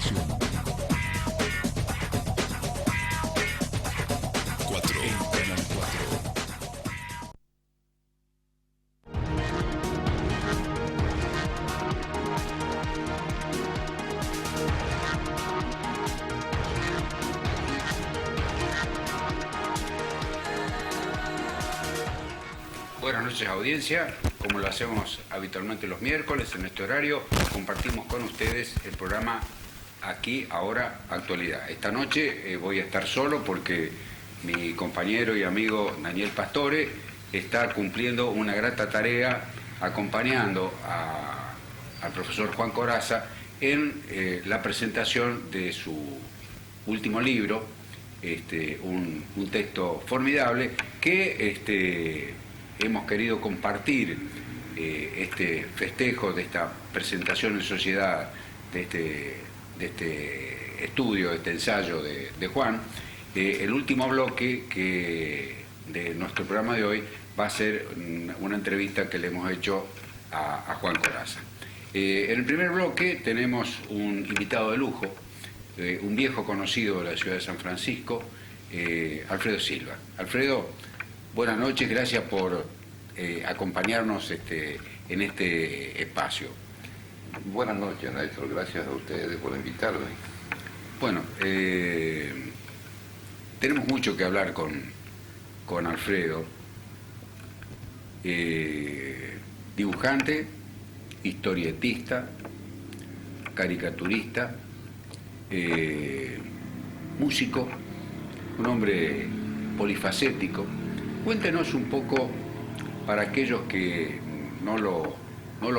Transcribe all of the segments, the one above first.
información. 4 en Canal 4. Buenas noches, audiencia. Como lo hacemos habitualmente los miércoles en este horario, compartimos con ustedes el programa Aquí, Ahora, Actualidad. Esta noche voy a estar solo porque mi compañero y amigo Daniel Pastore está cumpliendo una grata tarea acompañando al profesor Juan Corazza en la presentación de su último libro, un texto formidable que hemos querido compartir este festejo de esta presentación en sociedad de este estudio, de este ensayo de Juan. El último bloque de nuestro programa de hoy va a ser una entrevista que le hemos hecho a Juan Corazza. En el primer bloque tenemos un invitado de lujo, un viejo conocido de la ciudad de San Francisco, Alfredo Silva. Alfredo, buenas noches, gracias por acompañarnos en este espacio. Buenas noches, Néstor, gracias a ustedes por invitarme. Bueno, tenemos mucho que hablar con Alfredo, dibujante, historietista, caricaturista, músico, un hombre polifacético. Cuéntenos un poco, para aquellos que no lo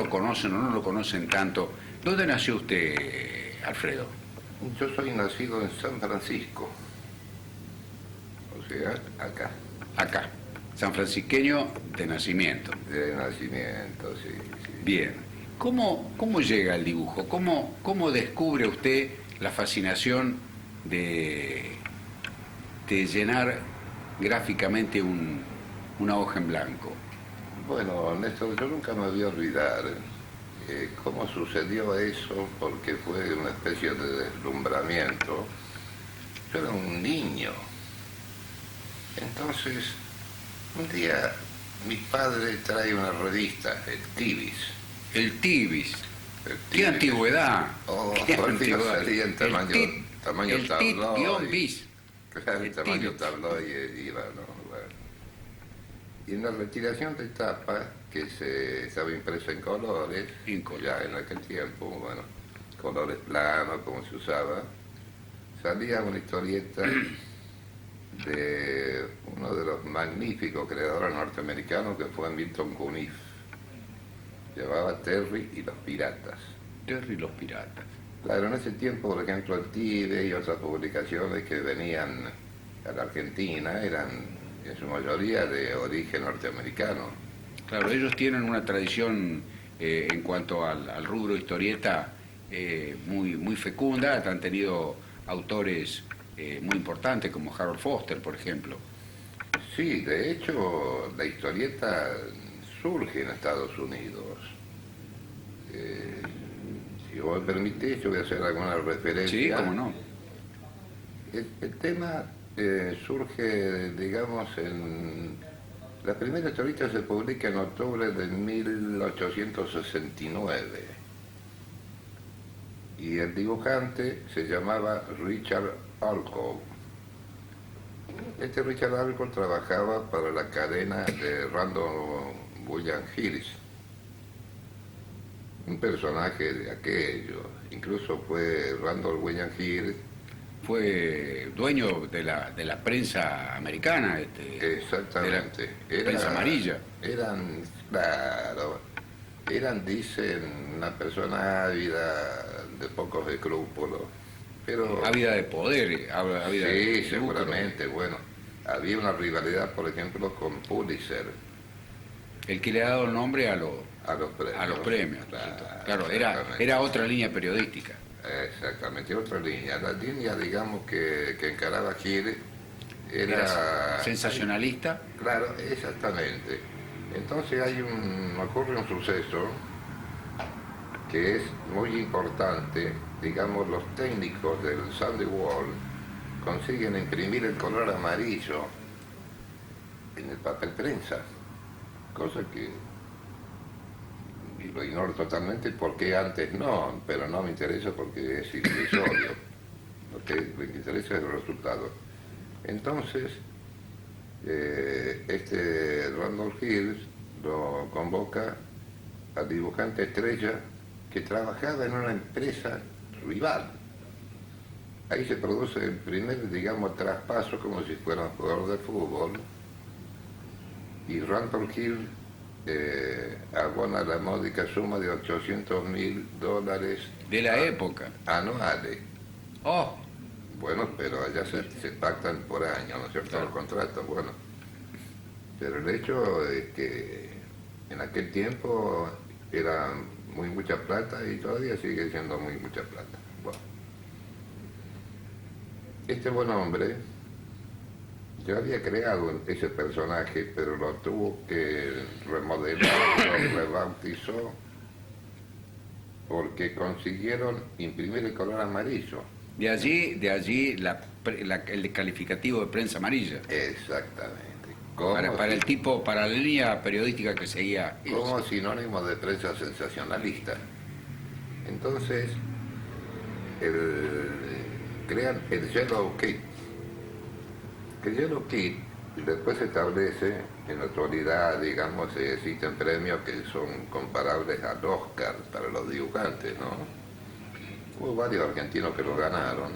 conocen o no lo conocen tanto, ¿dónde nació usted, Alfredo? Yo soy nacido en San Francisco, o sea, acá. Acá, sanfrancisqueño de nacimiento. De nacimiento, sí. Bien. ¿Cómo llega el dibujo? ¿Cómo descubre usted la fascinación de llenar gráficamente una hoja en blanco? Bueno, Néstor, yo nunca me voy a olvidar cómo sucedió eso, porque fue una especie de deslumbramiento. Yo era un niño. Entonces, un día mi padre trae una revista, el Tibis. El Tibis. ¡Qué antigüedad! Oh, ¡Qué antigüedad! Salía en tamaño tabloide. Bis. Claro, en tamaño tabloide iba, ¿no? Bueno. Y en la retiración de tapa, que se estaba impresa en colores, ya en aquel tiempo, bueno, colores planos, como se usaba, salía una historieta de uno de los magníficos creadores norteamericanos que fue Milton Cuniff. Llevaba Terry y los piratas. Terry y los piratas. Claro, en ese tiempo, por ejemplo, el Tibe y otras publicaciones que venían a la Argentina eran en su mayoría de origen norteamericano. Claro, ellos tienen una tradición en cuanto al rubro historieta muy fecunda. Han tenido autores muy importantes como Harold Foster, por ejemplo. Sí, de hecho, la historieta surge en Estados Unidos. Si vos me permitís, yo voy a hacer alguna referencia. Sí, cómo no. El tema surge, digamos, la primera historieta se publica en octubre de 1869 y el dibujante se llamaba Richard Alcock. Este Richard Alcock trabajaba para la cadena de Randall William Hearst, un personaje de aquello. Incluso fue Randall William Hearst. Fue dueño de la prensa americana, exactamente. De la prensa amarilla. Eran, dicen, una persona ávida, de pocos escrúpulos, pero... Ávida de poder, ávida sí, de seguramente, bueno. Había una rivalidad, por ejemplo, con Pulitzer. El que le ha dado el nombre a los premios. Claro, era otra línea periodística. Exactamente, otra línea. La línea, digamos, que encaraba Gil era sensacionalista. Claro, exactamente. Entonces ocurre un suceso que es muy importante, digamos, los técnicos del Sunday World consiguen imprimir el color amarillo en el papel prensa, cosa que lo ignoro totalmente porque antes no, pero no me interesa porque es irrisorio. Lo que me interesa es el resultado. Entonces, Randolph Hills lo convoca al dibujante estrella que trabajaba en una empresa rival. Ahí se produce el primer, digamos, traspaso como si fuera un jugador de fútbol y Randolph Hills abona la módica suma de $800.000 De la época. anuales. Oh, Bueno, pero allá se pactan por año, ¿no es cierto? Claro. Los contratos, bueno. Pero el hecho es que en aquel tiempo era muy mucha plata y todavía sigue siendo muy mucha plata. Bueno. Este buen hombre, yo había creado ese personaje, pero lo tuvo que remodelar, lo rebautizó, porque consiguieron imprimir el color amarillo. de allí el calificativo de prensa amarilla. Exactamente. Para el tipo, para la línea periodística que seguía. Como sinónimo de prensa sensacionalista. Entonces, crean el Yellow Kit. El Yellow Kit después se establece, en la actualidad, digamos, existen premios que son comparables al Oscar para los dibujantes, ¿no? Hubo varios argentinos que lo ganaron,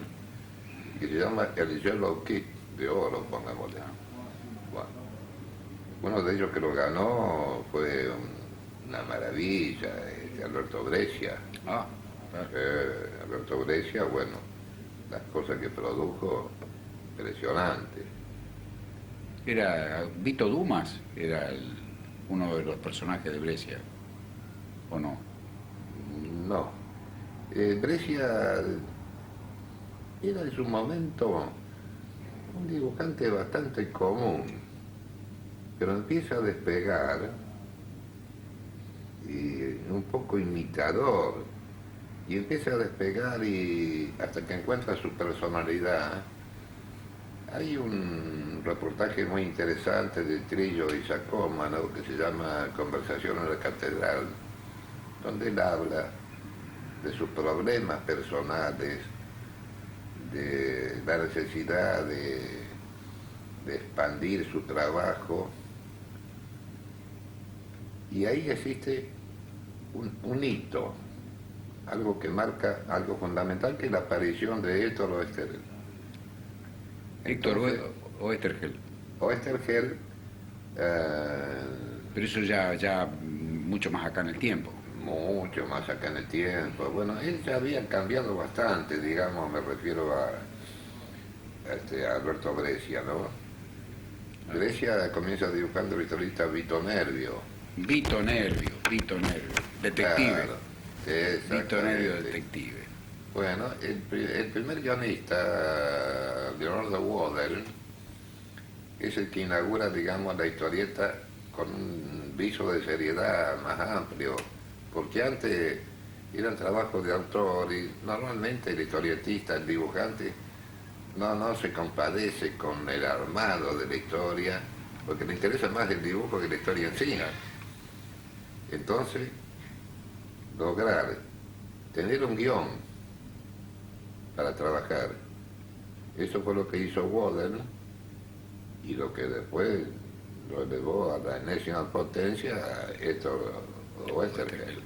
que se llama el Yellow Kit de oro, pongámosle. Bueno, uno de ellos que lo ganó fue una maravilla, Alberto Brescia. Ah, claro. Alberto Brescia, bueno, las cosas que produjo, impresionante. Era Vito Dumas, era uno de los personajes de Brescia, ¿o no? No. Brescia era en su momento un dibujante bastante común, pero empieza a despegar y un poco imitador, y empieza a despegar y hasta que encuentra su personalidad. Hay un reportaje muy interesante de Trillo y Giacomo, ¿no?, que se llama Conversación en la Catedral, donde él habla de sus problemas personales, de la necesidad de expandir su trabajo. Y ahí existe un hito, algo que marca algo fundamental, que es la aparición de Héctor Oesterheld. Héctor Oesterheld. Oesterheld, Pero eso ya mucho más acá en el tiempo. mucho más acá en el tiempo. Bueno, él ya había cambiado bastante, digamos, me refiero a Alberto Brescia, ¿no? Brescia comienza dibujando el historieta Vito Nervio. Vito Nervio, detective. Claro, Vito Nervio, exactamente. detective. Bueno, el primer guionista, Leonardo Woodell, es el que inaugura, digamos, la historieta con un viso de seriedad más amplio, porque antes eran trabajos de autor y normalmente el historietista, el dibujante, no se compadece con el armado de la historia, porque le interesa más el dibujo que la historia en sí. Entonces, lograr tener un guión para trabajar, eso fue lo que hizo Woodell y lo que después lo elevó a la enésima potencia a Héctor Oesterheld.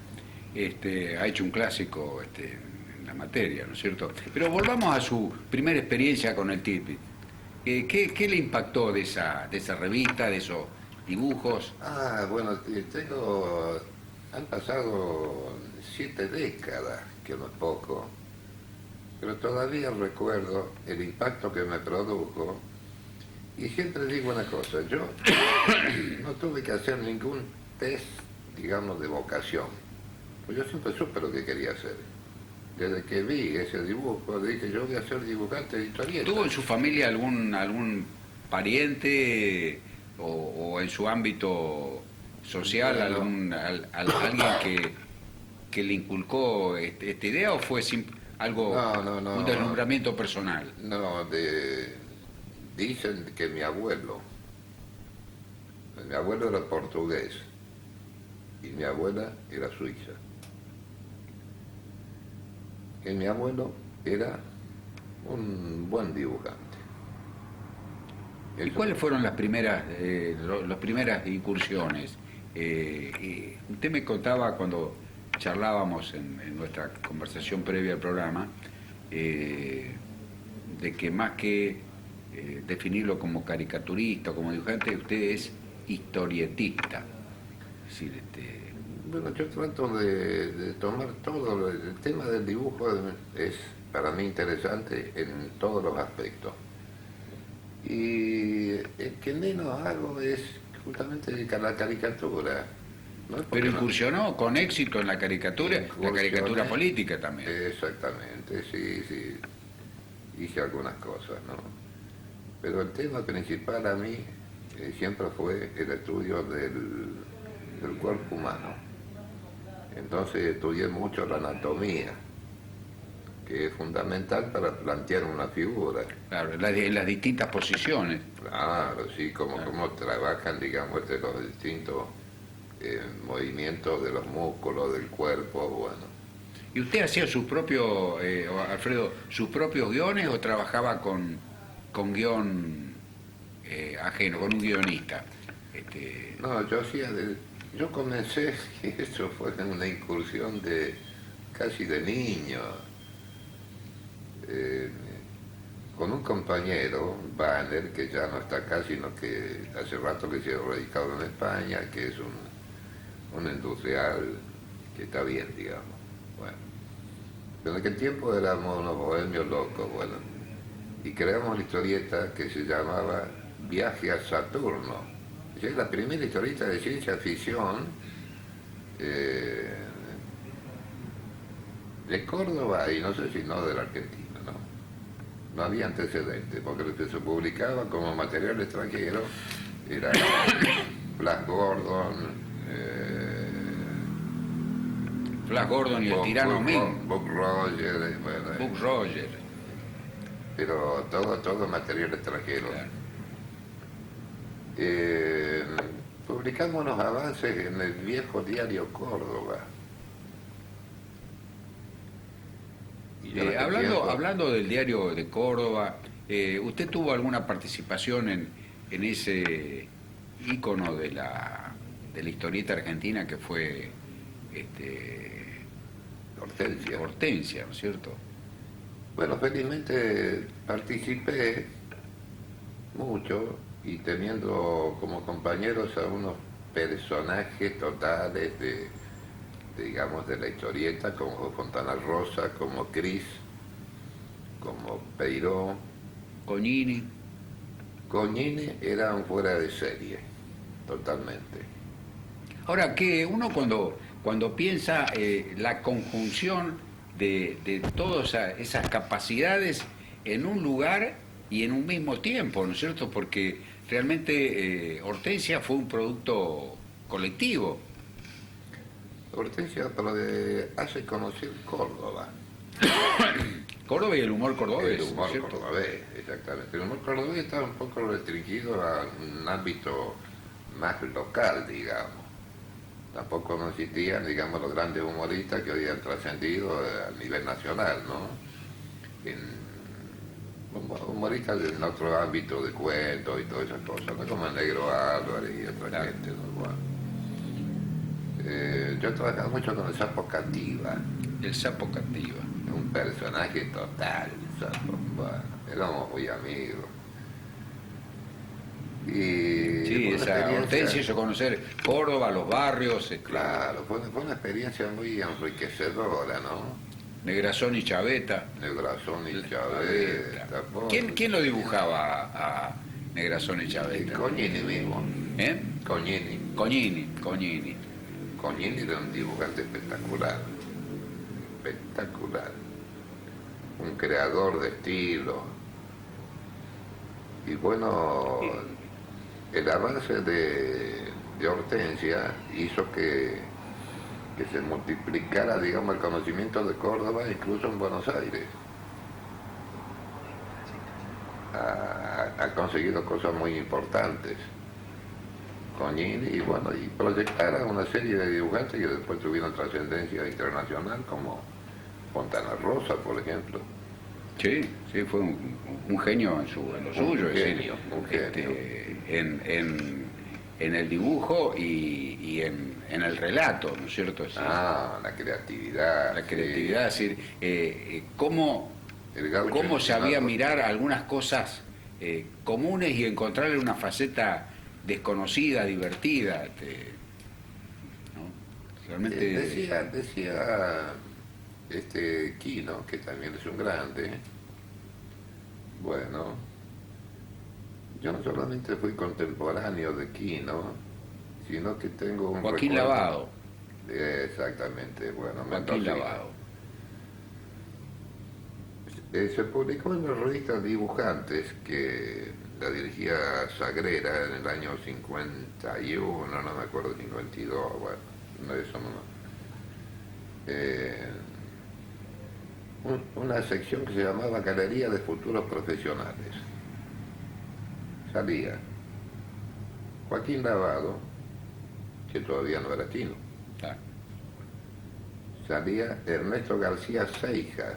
Ha hecho un clásico en la materia, ¿no es cierto? Pero volvamos a su primera experiencia con el Tirpitz. ¿Qué le impactó de esa revista, de esos dibujos? Bueno, han pasado 7 décadas, que no es poco, pero todavía recuerdo el impacto que me produjo. Y siempre digo una cosa, yo no tuve que hacer ningún test, digamos, de vocación. Pues yo siempre supe lo que quería hacer. Desde que vi ese dibujo, dije, yo voy a ser dibujante de historieta. ¿Tuvo en su familia algún pariente o en su ámbito social Bueno, alguien que le inculcó esta idea o fue algo, No, un deslumbramiento personal? no, dicen que mi abuelo era portugués y mi abuela era suiza. Que mi abuelo era un buen dibujante. ¿Y cuáles fueron las primeras incursiones? Usted me contaba cuando charlábamos en nuestra conversación previa al programa, de que más que definirlo como caricaturista o como dibujante, usted es historietista. Es decir, Bueno, yo trato de tomar todo, el tema del dibujo es para mí interesante en todos los aspectos. Y el que menos hago es justamente la caricatura. ¿No? Pero incursionó con éxito en la caricatura, la caricatura política también. Exactamente, sí, hice algunas cosas, ¿no? Pero el tema principal a mí siempre fue el estudio del cuerpo humano. Entonces estudié mucho la anatomía, que es fundamental para plantear una figura. Claro, en las distintas posiciones. Claro, sí, cómo trabajan, digamos, los distintos movimientos de los músculos, del cuerpo, bueno. ¿Y usted hacía sus propios, Alfredo, sus propios guiones o trabajaba con guión ajeno, con un guionista? No, yo comencé, y eso fue una incursión casi de niño, con un compañero, Banner, que ya no está acá, sino que hace rato que se ha radicado en España, que es un industrial que está bien, digamos. Bueno, pero en aquel tiempo éramos unos bohemios locos, bueno, y creamos la historieta que se llamaba Viaje a Saturno. Es la primera historieta de ciencia ficción de Córdoba y no sé si no de la Argentina, ¿no? No había antecedentes, porque lo que se publicaba como material extranjero era Flash Gordon, Flash Gordon y el tirano Ming. Buck Rogers, bueno, Buck Rogers. Pero todo material extranjero. Claro. Publicamos unos avances en el viejo diario Córdoba. Hablando del diario de Córdoba, ¿usted tuvo alguna participación en ese ícono de la historieta argentina que fue Hortensia, ¿no es cierto? Bueno, felizmente participé mucho y teniendo como compañeros a unos personajes totales digamos, de la historieta, como Fontana Rosa, como Cris, como Peiró. Cognini. Cognini era un fuera de serie, totalmente. Ahora, que uno cuando piensa la conjunción de todas esas capacidades en un lugar y en un mismo tiempo, ¿no es cierto? Porque realmente Hortensia fue un producto colectivo. Hortensia hace conocer Córdoba. Córdoba y el humor cordobés. El humor ¿cierto? cordobés, exactamente. El humor cordobés estaba un poco restringido a un ámbito más local, digamos. Tampoco no existían, digamos, los grandes humoristas que hoy han trascendido a nivel nacional, ¿no? Humoristas en otro ámbito de cuentos y todas esas cosas, ¿no? Como el Negro Álvarez y otra gente, ¿no? Bueno. Yo trabajaba mucho con el Sapo Cativa. El Sapo Cativa. Un personaje total, el Sapo. Bueno, éramos muy amigos. Y sí, esa Hortensia hizo conocer Córdoba, los barrios. Claro, fue una experiencia muy enriquecedora, ¿no? Negrazón y Chaveta. Negrazón y Chaveta. ¿Quién lo dibujaba a Negrazón y Chaveta? Cognini mismo. Cognini. Cognini. Cognini era un dibujante espectacular. Espectacular. Un creador de estilo. Y bueno, el avance de Hortensia hizo que que se multiplicara, digamos, el conocimiento de Córdoba, incluso en Buenos Aires. Ha conseguido cosas muy importantes. Cognini, y bueno, y proyectar a una serie de dibujantes que después tuvieron trascendencia internacional, como Fontana Rosa, por ejemplo. Sí, sí, fue un genio en lo suyo, es decir, Un genio. En el dibujo y en el relato, ¿no es cierto? Es decir, La creatividad. la sí. creatividad, es decir, cómo El gaucho cómo sabía encimado. mirar algunas cosas comunes y encontrarle una faceta desconocida, divertida, ¿no? Realmente Decía Quino, que también es un grande, bueno, yo no solamente fui contemporáneo de Quino, sino que tengo un Joaquín recuerdo- Lavado. Exactamente, bueno, Joaquín mendocino. Lavado. Se publicó en la revista Dibujantes, que la dirigía Sagrera en el año 51, no me acuerdo, 52, bueno, no, eso no. Una sección que se llamaba Galería de Futuros Profesionales. Salía Joaquín Lavado, que todavía no era Quino. Claro. Salía Ernesto García Seijas,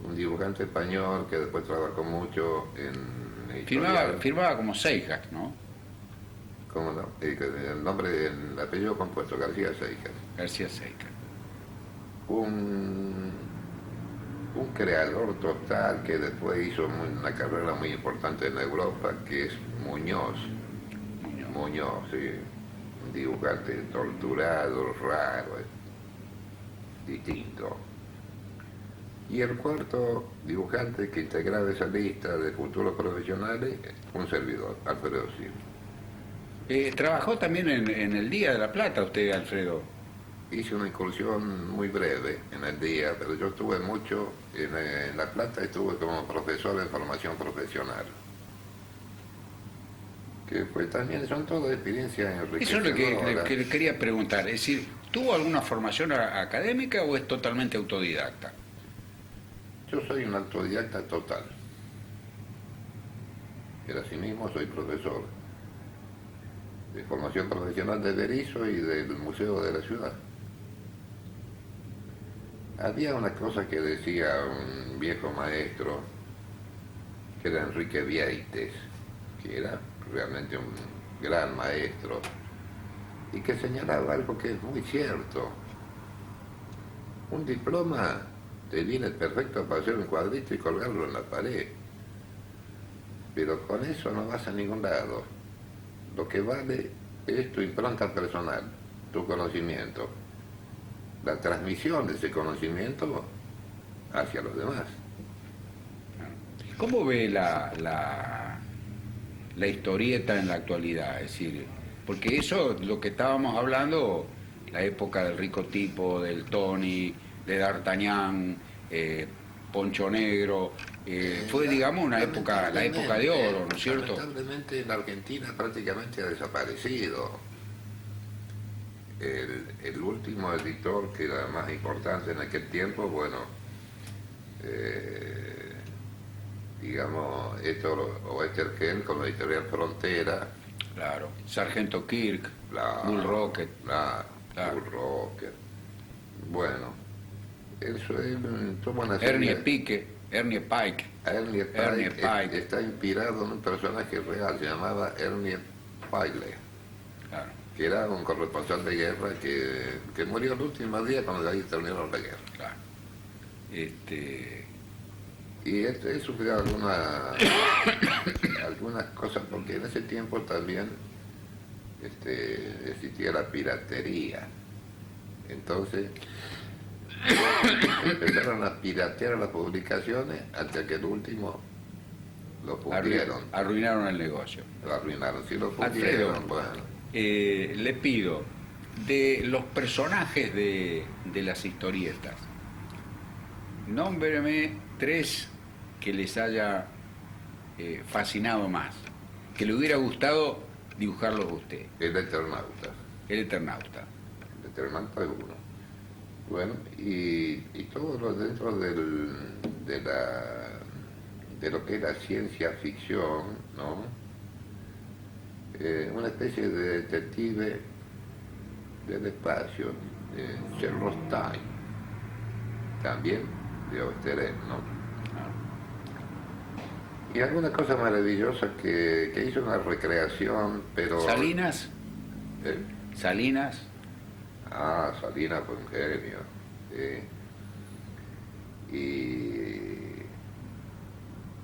un dibujante español que después trabajó mucho en editorial. Firmaba como Seijas, ¿no? ¿Cómo no? El nombre, el apellido compuesto, García Seijas. García Seijas. Un creador total que después hizo una carrera muy importante en Europa, que es Muñoz. Muñoz, sí. Un dibujante torturado, raro, distinto. Y el cuarto dibujante que integraba esa lista de futuros profesionales, un servidor, Alfredo Silva. Trabajó también en el Día de la Plata usted, Alfredo. Hice una incursión muy breve en el día, pero yo estuve mucho en La Plata, estuve como profesor en formación profesional. Que pues también son todas experiencias Eso es lo enriquecedoras. que le quería preguntar. Es decir, ¿tuvo alguna formación académica o es totalmente autodidacta? Yo soy un autodidacta total. Pero asimismo soy profesor de formación profesional de Berisso y del Museo de la Ciudad. Había una cosa que decía un viejo maestro, que era Enrique Vieites, que era realmente un gran maestro, y que señalaba algo que es muy cierto. Un diploma te viene perfecto para hacer un cuadrito y colgarlo en la pared, pero con eso no vas a ningún lado. Lo que vale es tu impronta personal, tu conocimiento, la transmisión de ese conocimiento hacia los demás. ¿Cómo ve la historieta en la actualidad? Es decir, porque eso, lo que estábamos hablando, la época del Rico Tipo, del Tony, de D'Artagnan, Poncho Negro, fue, digamos, la época de oro, ¿no es cierto? Lamentablemente en la Argentina prácticamente ha desaparecido. El último editor, que era más importante en aquel tiempo, bueno, digamos, Héctor Oestergel con la editorial Frontera. Claro. Sargento Kirk, Bull Rocket. Claro. Claro. Bull Rocket. Bueno, eso es toda una Ernie serie. Pike. Ernie Ernie Pike. Está inspirado en un personaje real, se llamaba Ernie Pyle, Claro, que era un corresponsal de guerra que murió el último día cuando ahí terminó la guerra. claro. Y eso fue algunas cosas, porque en ese tiempo también existía la piratería. Entonces empezaron a piratear las publicaciones hasta que el último lo fundieron. Arruinaron el negocio. Lo arruinaron. Si lo Alfredo, fundieron, bueno. le pido, de los personajes de las historietas, nómbreme 3 que les haya fascinado más, que le hubiera gustado dibujarlos a usted. El Eternauta. El Eternauta. El Eternauta es uno. Bueno, y todo lo dentro de lo que es la ciencia ficción, ¿no? Una especie de detective del espacio, Sherlock Time, también de Austerès, ¿no? Y alguna cosa maravillosa que hizo una recreación, pero... ¿Salinas? ¿Eh? ¿Salinas? Ah, Salinas fue un genio. Sí. Y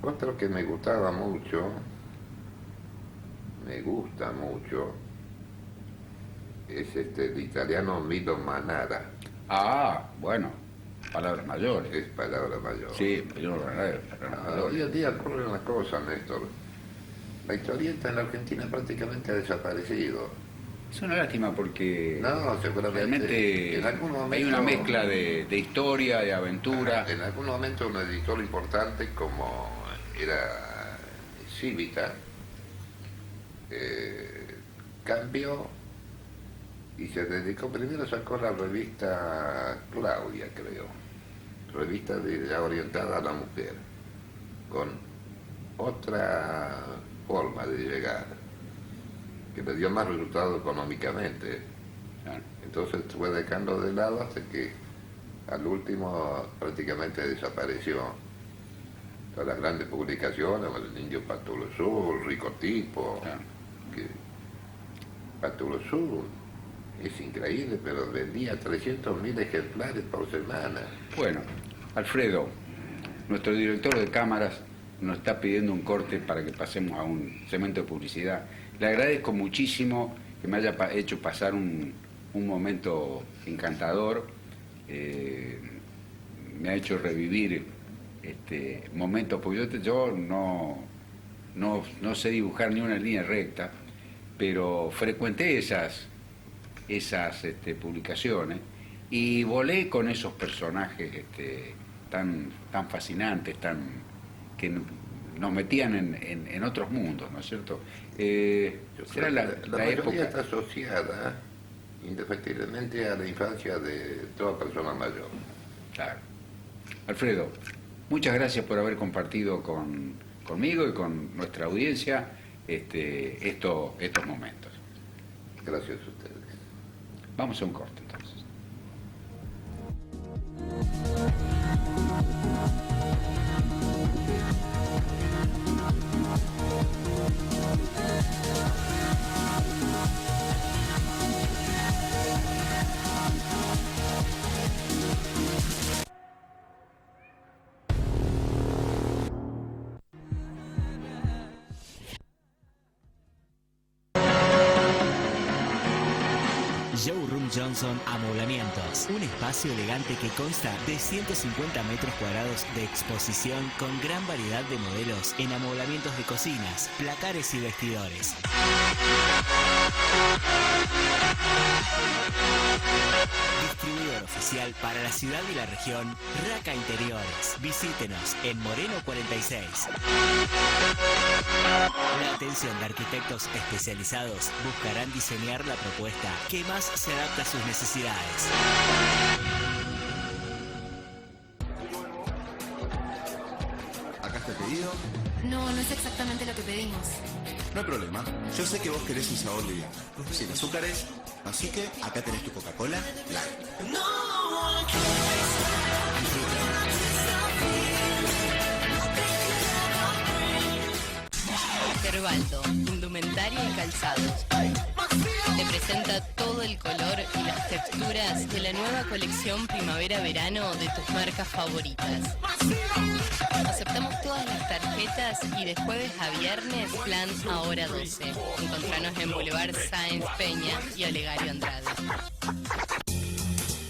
otro que me gusta mucho, es el italiano Milo Manara. Ah, bueno, palabras mayores. Es palabra mayor. Sí, palabras Hoy mayores. en día ocurre una cosa, Néstor. La historieta en la Argentina prácticamente ha desaparecido. Es una lástima porque No, seguramente. realmente En algún momento, hay una mezcla de historia, de aventura. En algún momento un editor importante como era Cívita cambió y se dedicó, primero sacó la revista Claudia, creo, revista ya orientada a la mujer, con otra forma de llegar, que le dio más resultado económicamente. Claro. Entonces fue dejando de lado hasta que al último prácticamente desapareció. Todas las grandes publicaciones, el Indio Patulosú, Rico Tipo, Claro. que Patulosú es increíble, pero vendía 300.000 ejemplares por semana. Bueno, Alfredo, nuestro director de cámaras nos está pidiendo un corte para que pasemos a un segmento de publicidad. Le agradezco muchísimo que me haya hecho pasar un momento encantador. Me ha hecho revivir momentos, porque yo no sé dibujar ni una línea recta, pero frecuenté esas publicaciones y volé con esos personajes tan fascinantes, que nos metían en otros mundos, ¿no es cierto? Será la mayoría época. está asociada indefectiblemente a la infancia de toda persona mayor. Claro. Alfredo, muchas gracias por haber compartido conmigo y con nuestra audiencia estos momentos. Gracias a ustedes. Vamos a un corte entonces. Showroom Johnson Amoblamientos, un espacio elegante que consta de 150 metros cuadrados de exposición con gran variedad de modelos en amoblamientos de cocinas, placares y vestidores. Distribuidor oficial para la ciudad y la región, Raca Interiores. Visítenos en Moreno 46. La atención de arquitectos especializados buscarán diseñar la propuesta que más se adapta a sus necesidades. ¿Acá está el pedido? No, no es exactamente lo que pedimos. No hay problema. Yo sé que vos querés un sabor liviano, sin azúcares, así que acá tenés tu Coca-Cola Light. Gerbaldo, indumentaria y calzados. Te presenta todo el color y las texturas de la nueva colección primavera-verano de tus marcas favoritas. Aceptamos todas las tarjetas y de jueves a viernes plan ahora 12. Encontranos en Boulevard Sáenz Peña y Olegario Andrade.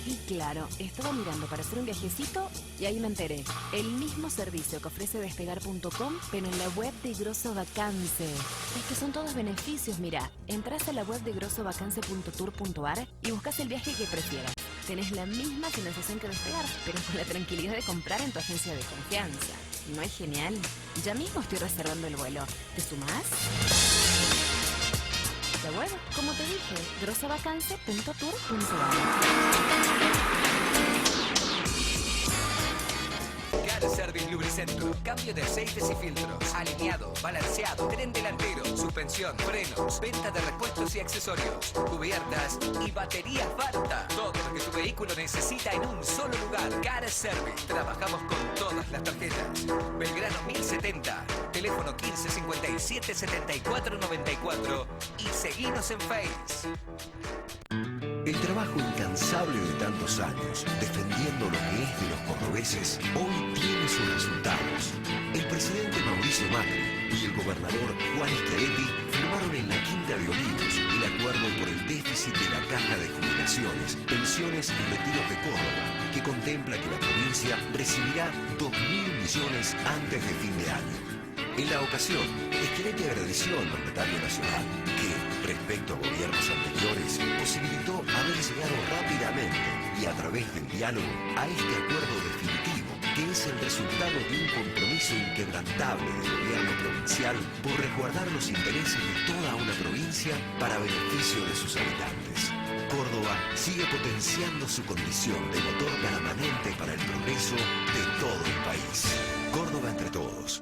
Y claro, estaba mirando para hacer un viajecito y ahí me enteré. El mismo servicio que ofrece despegar.com, pero en la web de Grosso Vacance. Es que son todos beneficios, mira. Entrás a la web de grosovacance.tour.ar y buscas el viaje que prefieras. Tenés la misma financiación que Despegar, pero con la tranquilidad de comprar en tu agencia de confianza. ¿No es genial? Ya mismo estoy reservando el vuelo. ¿Te sumás? sitio web, como te dije, grosovacance.tour.ar. Car Service Lubricentro. Cambio de aceites y filtros. Alineado, balanceado, tren delantero, suspensión, frenos, venta de repuestos y accesorios, cubiertas y baterías Varta. Todo lo que tu vehículo necesita en un solo lugar. Car Service. Trabajamos con todas las tarjetas. Belgrano 1070. Teléfono 15 57 74 94 y seguinos en Face. El trabajo incansable de tantos años, defendiendo lo que es de los cordobeses, hoy tiene sus resultados. El presidente Mauricio Macri y el gobernador Juan Schiaretti firmaron en la Quinta de Olivos el acuerdo por el déficit de la Caja de Jubilaciones, Pensiones y Retiros de Córdoba, que contempla que la provincia recibirá 2.000 millones antes de fin de año. En la ocasión, Schiaretti agradeció al mandatario nacional que, respecto a gobiernos anteriores, posibilitó haber llegado rápidamente y a través del diálogo a este acuerdo definitivo, que es el resultado de un compromiso inquebrantable del gobierno provincial por resguardar los intereses de toda una provincia para beneficio de sus habitantes. Córdoba sigue potenciando su condición de motor permanente para el progreso de todo el país. Córdoba entre todos.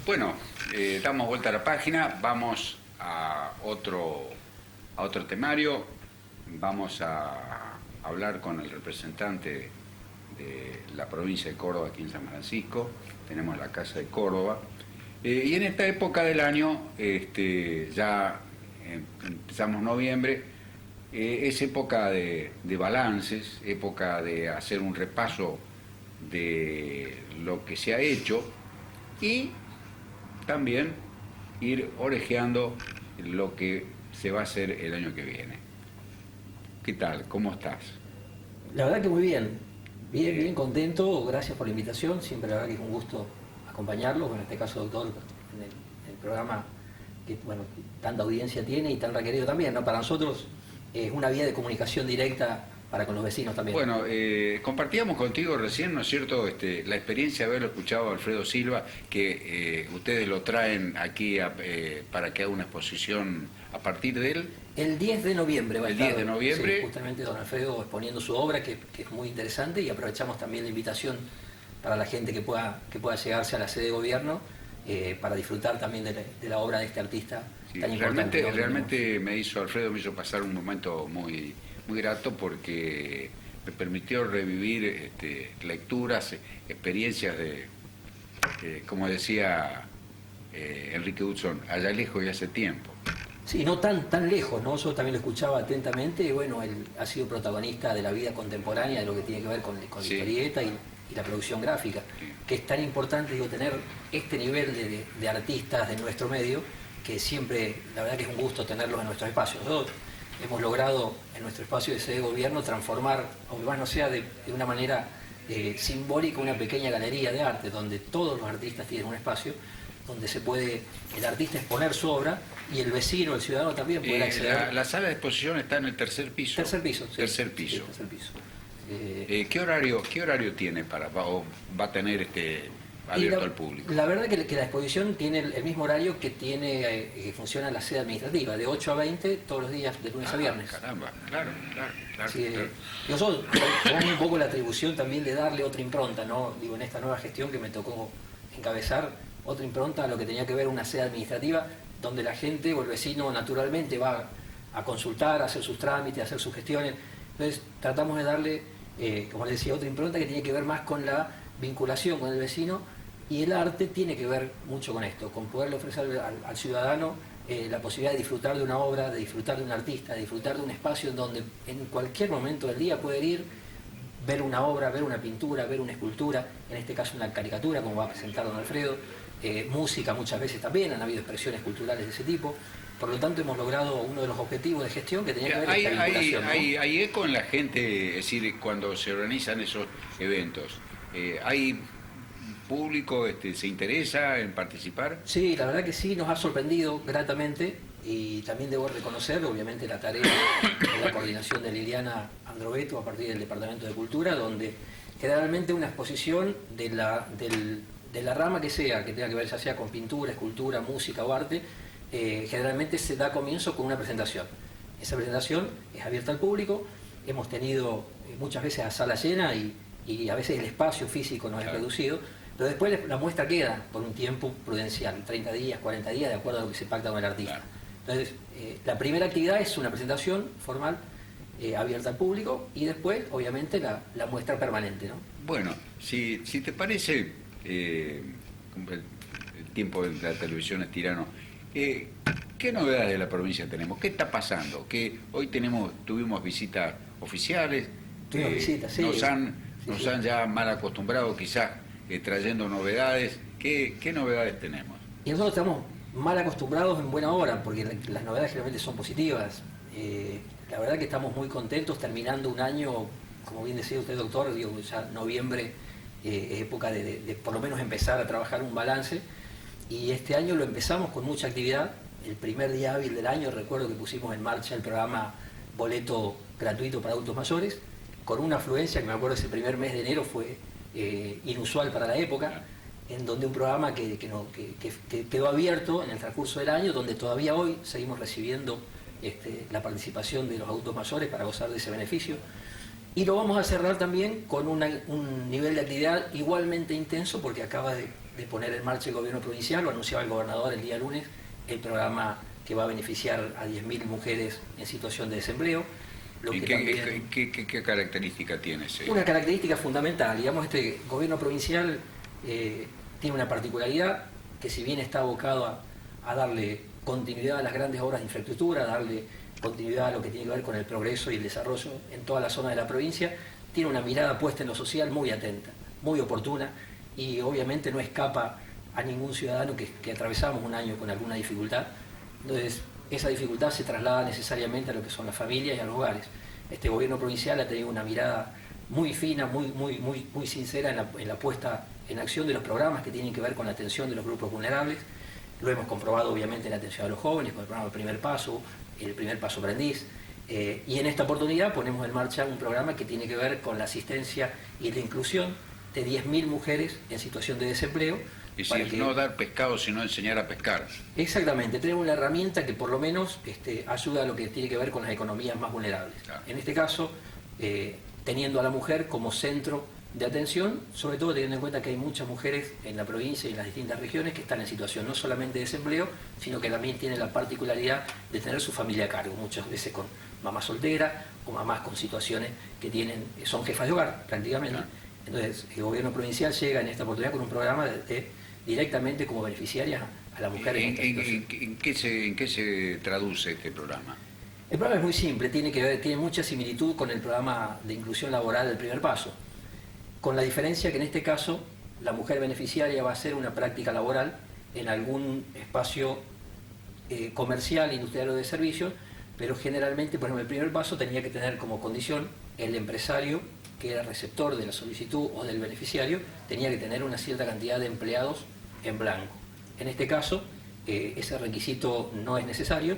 Bueno, damos vuelta a la página, vamos a otro temario, vamos a hablar con el representante de la provincia de Córdoba aquí en San Francisco, tenemos la Casa de Córdoba, y en esta época del año, ya empezamos noviembre, es época de balances, época de hacer un repaso de lo que se ha hecho y también ir orejeando lo que se va a hacer el año que viene. ¿Qué tal? ¿Cómo estás? La verdad que muy bien, bien contento, gracias por la invitación, siempre la verdad que es un gusto acompañarlo, en este caso doctor, en el programa que bueno, tanta audiencia tiene y tan requerido también, ¿no? Para nosotros es una vía de comunicación directa para con los vecinos también. Bueno, compartíamos contigo recién, ¿no es cierto?, la experiencia de haberlo escuchado a Alfredo Silva, que ustedes lo traen aquí para que haga una exposición a partir de él. El 10 de noviembre va a estar. El 10 de noviembre. Sí, justamente don Alfredo exponiendo su obra, que es muy interesante, y aprovechamos también la invitación para la gente que pueda llegarse a la sede de gobierno para disfrutar también de la obra de este artista tan importante. Realmente Alfredo me hizo pasar un momento muy grato porque me permitió revivir lecturas, experiencias de, como decía Enrique Hudson, allá lejos y hace tiempo. Sí, no tan lejos, ¿no? Yo también lo escuchaba atentamente, y bueno, él ha sido protagonista de la vida contemporánea, de lo que tiene que ver con la historieta y la producción gráfica, que es tan importante, digo, tener este nivel de artistas de nuestro medio, que siempre, la verdad que es un gusto tenerlos en nuestros espacios. Nosotros hemos logrado en nuestro espacio de sede de gobierno transformar, aunque más no sea de una manera simbólica, una pequeña galería de arte, donde todos los artistas tienen un espacio, donde se puede el artista exponer su obra y el vecino, el ciudadano también puede acceder. La sala de exposición está en el tercer piso. Tercer piso, sí. Tercer piso. Sí, tercer piso. ¿Qué horario tiene va a tener abierto al público? La verdad que la exposición tiene el mismo horario que que funciona la sede administrativa, de 8 a 20 todos los días, de lunes a viernes. Caramba, claro. Sí, nosotros tenemos un poco la atribución también de darle otra impronta, ¿no? Digo, en esta nueva gestión que me tocó encabezar, otra impronta a lo que tenía que ver una sede administrativa, donde la gente o el vecino naturalmente va a consultar, a hacer sus trámites, a hacer sus gestiones. Entonces tratamos de darle, como les decía, otra impronta que tiene que ver más con la vinculación con el vecino, y el arte tiene que ver mucho con esto, con poderle ofrecer al ciudadano la posibilidad de disfrutar de una obra, de disfrutar de un artista, de disfrutar de un espacio en donde en cualquier momento del día puede ir, ver una obra, ver una pintura, ver una escultura, en este caso una caricatura como va a presentar don Alfredo, música muchas veces también, han habido expresiones culturales de ese tipo. Por lo tanto, hemos logrado uno de los objetivos de gestión que tenía que ver con esta vinculación, ¿no? Hay eco en la gente, es decir, cuando se organizan esos eventos. Hay público se interesa en participar? Sí, la verdad que sí, nos ha sorprendido gratamente y también debo reconocer, obviamente, la tarea de la coordinación de Liliana Androveto a partir del Departamento de Cultura, donde generalmente una exposición de la rama que sea, que tenga que ver ya sea con pintura, escultura, música o arte, generalmente se da comienzo con una presentación. Esa presentación es abierta al público, hemos tenido muchas veces a sala llena y a veces el espacio físico nos es reducido, pero después la muestra queda por un tiempo prudencial, 30 días, 40 días, de acuerdo a lo que se pacta con el artista. Entonces, la primera actividad es una presentación formal, abierta al público, y después, obviamente, la muestra permanente, ¿no? Bueno, si te parece, el tiempo de la televisión es tirano, ¿qué novedades de la provincia tenemos? ¿Qué está pasando? Que hoy tuvimos visitas oficiales, visitas, sí. nos han ya mal acostumbrado quizás trayendo novedades. ¿Qué novedades tenemos? Y nosotros estamos mal acostumbrados en buena hora, porque las novedades generalmente son positivas. La verdad que estamos muy contentos terminando un año, como bien decía usted, doctor, digo, ya noviembre es época de por lo menos empezar a trabajar un balance, y este año lo empezamos con mucha actividad. El primer día hábil del año recuerdo que pusimos en marcha el programa Boleto Gratuito para Adultos Mayores, con una afluencia que me acuerdo ese primer mes de enero fue inusual para la época, en donde un programa que quedó abierto en el transcurso del año, donde todavía hoy seguimos recibiendo la participación de los adultos mayores para gozar de ese beneficio. Y lo vamos a cerrar también con un nivel de actividad igualmente intenso, porque acaba de poner en marcha el gobierno provincial, lo anunciaba el gobernador el día lunes, el programa que va a beneficiar a 10.000 mujeres en situación de desempleo. ¿Y qué característica tiene ese? Una característica fundamental, digamos, este gobierno provincial tiene una particularidad, que si bien está abocado a darle continuidad a las grandes obras de infraestructura, a darle continuidad a lo que tiene que ver con el progreso y el desarrollo en toda la zona de la provincia, tiene una mirada puesta en lo social muy atenta, muy oportuna, y obviamente no escapa a ningún ciudadano que atravesamos un año con alguna dificultad. Entonces, esa dificultad se traslada necesariamente a lo que son las familias y a los hogares. Este gobierno provincial ha tenido una mirada muy fina, muy sincera en la puesta en acción de los programas que tienen que ver con la atención de los grupos vulnerables. Lo hemos comprobado obviamente en la atención a los jóvenes, con el programa Primer Paso, el Primer Paso Aprendiz, y en esta oportunidad ponemos en marcha un programa que tiene que ver con la asistencia y la inclusión de 10.000 mujeres en situación de desempleo. Es decir, no dar pescado, sino enseñar a pescar. Exactamente, tenemos una herramienta que por lo menos ayuda a lo que tiene que ver con las economías más vulnerables. Claro. En este caso, teniendo a la mujer como centro de atención, sobre todo teniendo en cuenta que hay muchas mujeres en la provincia y en las distintas regiones que están en situación no solamente de desempleo, sino que también tienen la particularidad de tener su familia a cargo, muchas veces con mamá soltera o mamás con situaciones que son jefas de hogar prácticamente. Claro. Entonces, el gobierno provincial llega en esta oportunidad con un programa directamente como beneficiaria a la mujer. ¿En qué se traduce este programa? El programa es muy simple, tiene mucha similitud con el programa de inclusión laboral del Primer Paso, con la diferencia que en este caso la mujer beneficiaria va a hacer una práctica laboral en algún espacio comercial, industrial o de servicios, pero generalmente, por ejemplo, el Primer Paso tenía que tener como condición el empresario que era receptor de la solicitud o del beneficiario, tenía que tener una cierta cantidad de empleados en blanco. En este caso, ese requisito no es necesario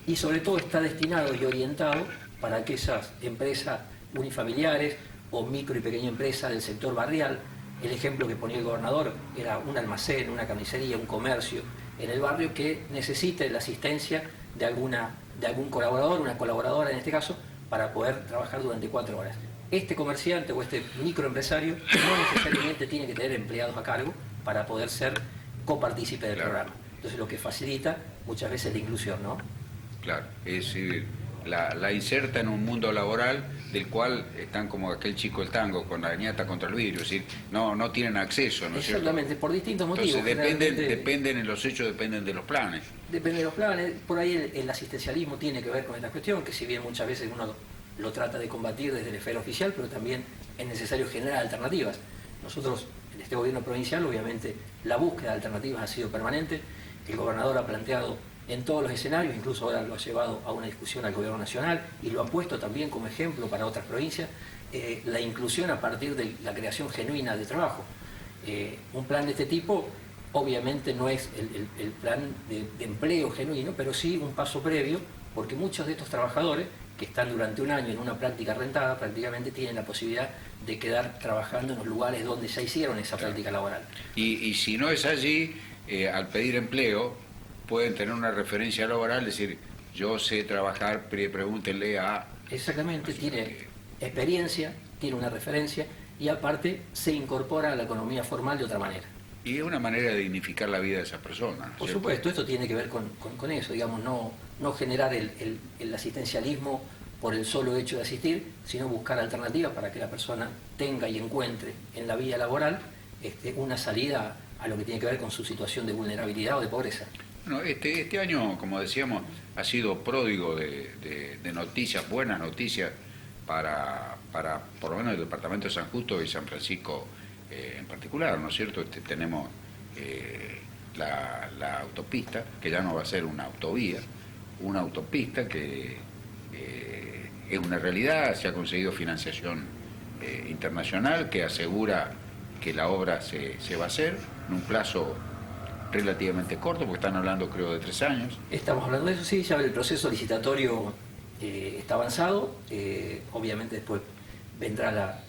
y sobre todo está destinado y orientado para aquellas empresas unifamiliares o micro y pequeña empresa del sector barrial. El ejemplo que ponía el gobernador era un almacén, una carnicería, un comercio en el barrio que necesite la asistencia de algún colaborador, una colaboradora en este caso, para poder trabajar durante 4 horas. Este comerciante o este microempresario no necesariamente tiene que tener empleados a cargo para poder ser copartícipe del programa. Entonces lo que facilita muchas veces la inclusión, ¿no? Claro, es decir, la inserta en un mundo laboral del cual están como aquel chico del tango con la ñata contra el vidrio, es decir, no tienen acceso, ¿no es cierto? Exactamente, por distintos motivos. Entonces dependen en los hechos, dependen de los planes. Depende de los planes, por ahí el asistencialismo tiene que ver con esta cuestión, que si bien muchas veces uno lo trata de combatir desde la esfera oficial, pero también es necesario generar alternativas. Nosotros, en este gobierno provincial, obviamente, la búsqueda de alternativas ha sido permanente. El gobernador ha planteado en todos los escenarios, incluso ahora lo ha llevado a una discusión al gobierno nacional y lo ha puesto también como ejemplo para otras provincias, la inclusión a partir de la creación genuina de trabajo. Un plan de este tipo obviamente no es el plan de empleo genuino, pero sí un paso previo, porque muchos de estos trabajadores que están durante un año en una práctica rentada prácticamente tienen la posibilidad de quedar trabajando en los lugares donde ya hicieron esa práctica laboral. Y si no es allí, al pedir empleo, pueden tener una referencia laboral, decir, yo sé trabajar, pregúntenle a... Exactamente, tiene experiencia, tiene una referencia y aparte se incorpora a la economía formal de otra manera. Y es una manera de dignificar la vida de esas personas. Por supuesto, esto tiene que ver con eso, digamos, no generar el asistencialismo por el solo hecho de asistir, sino buscar alternativas para que la persona tenga y encuentre en la vía laboral una salida a lo que tiene que ver con su situación de vulnerabilidad o de pobreza. Bueno, este año, como decíamos, ha sido pródigo de noticias, buenas noticias para por lo menos el departamento de San Justo y San Francisco en particular, ¿no es cierto? Tenemos la autopista, que ya no va a ser una autovía, una autopista que es una realidad, se ha conseguido financiación internacional que asegura que la obra se va a hacer en un plazo relativamente corto, porque están hablando creo de 3 años. Estamos hablando de eso, sí, ya el proceso licitatorio está avanzado, obviamente después vendrá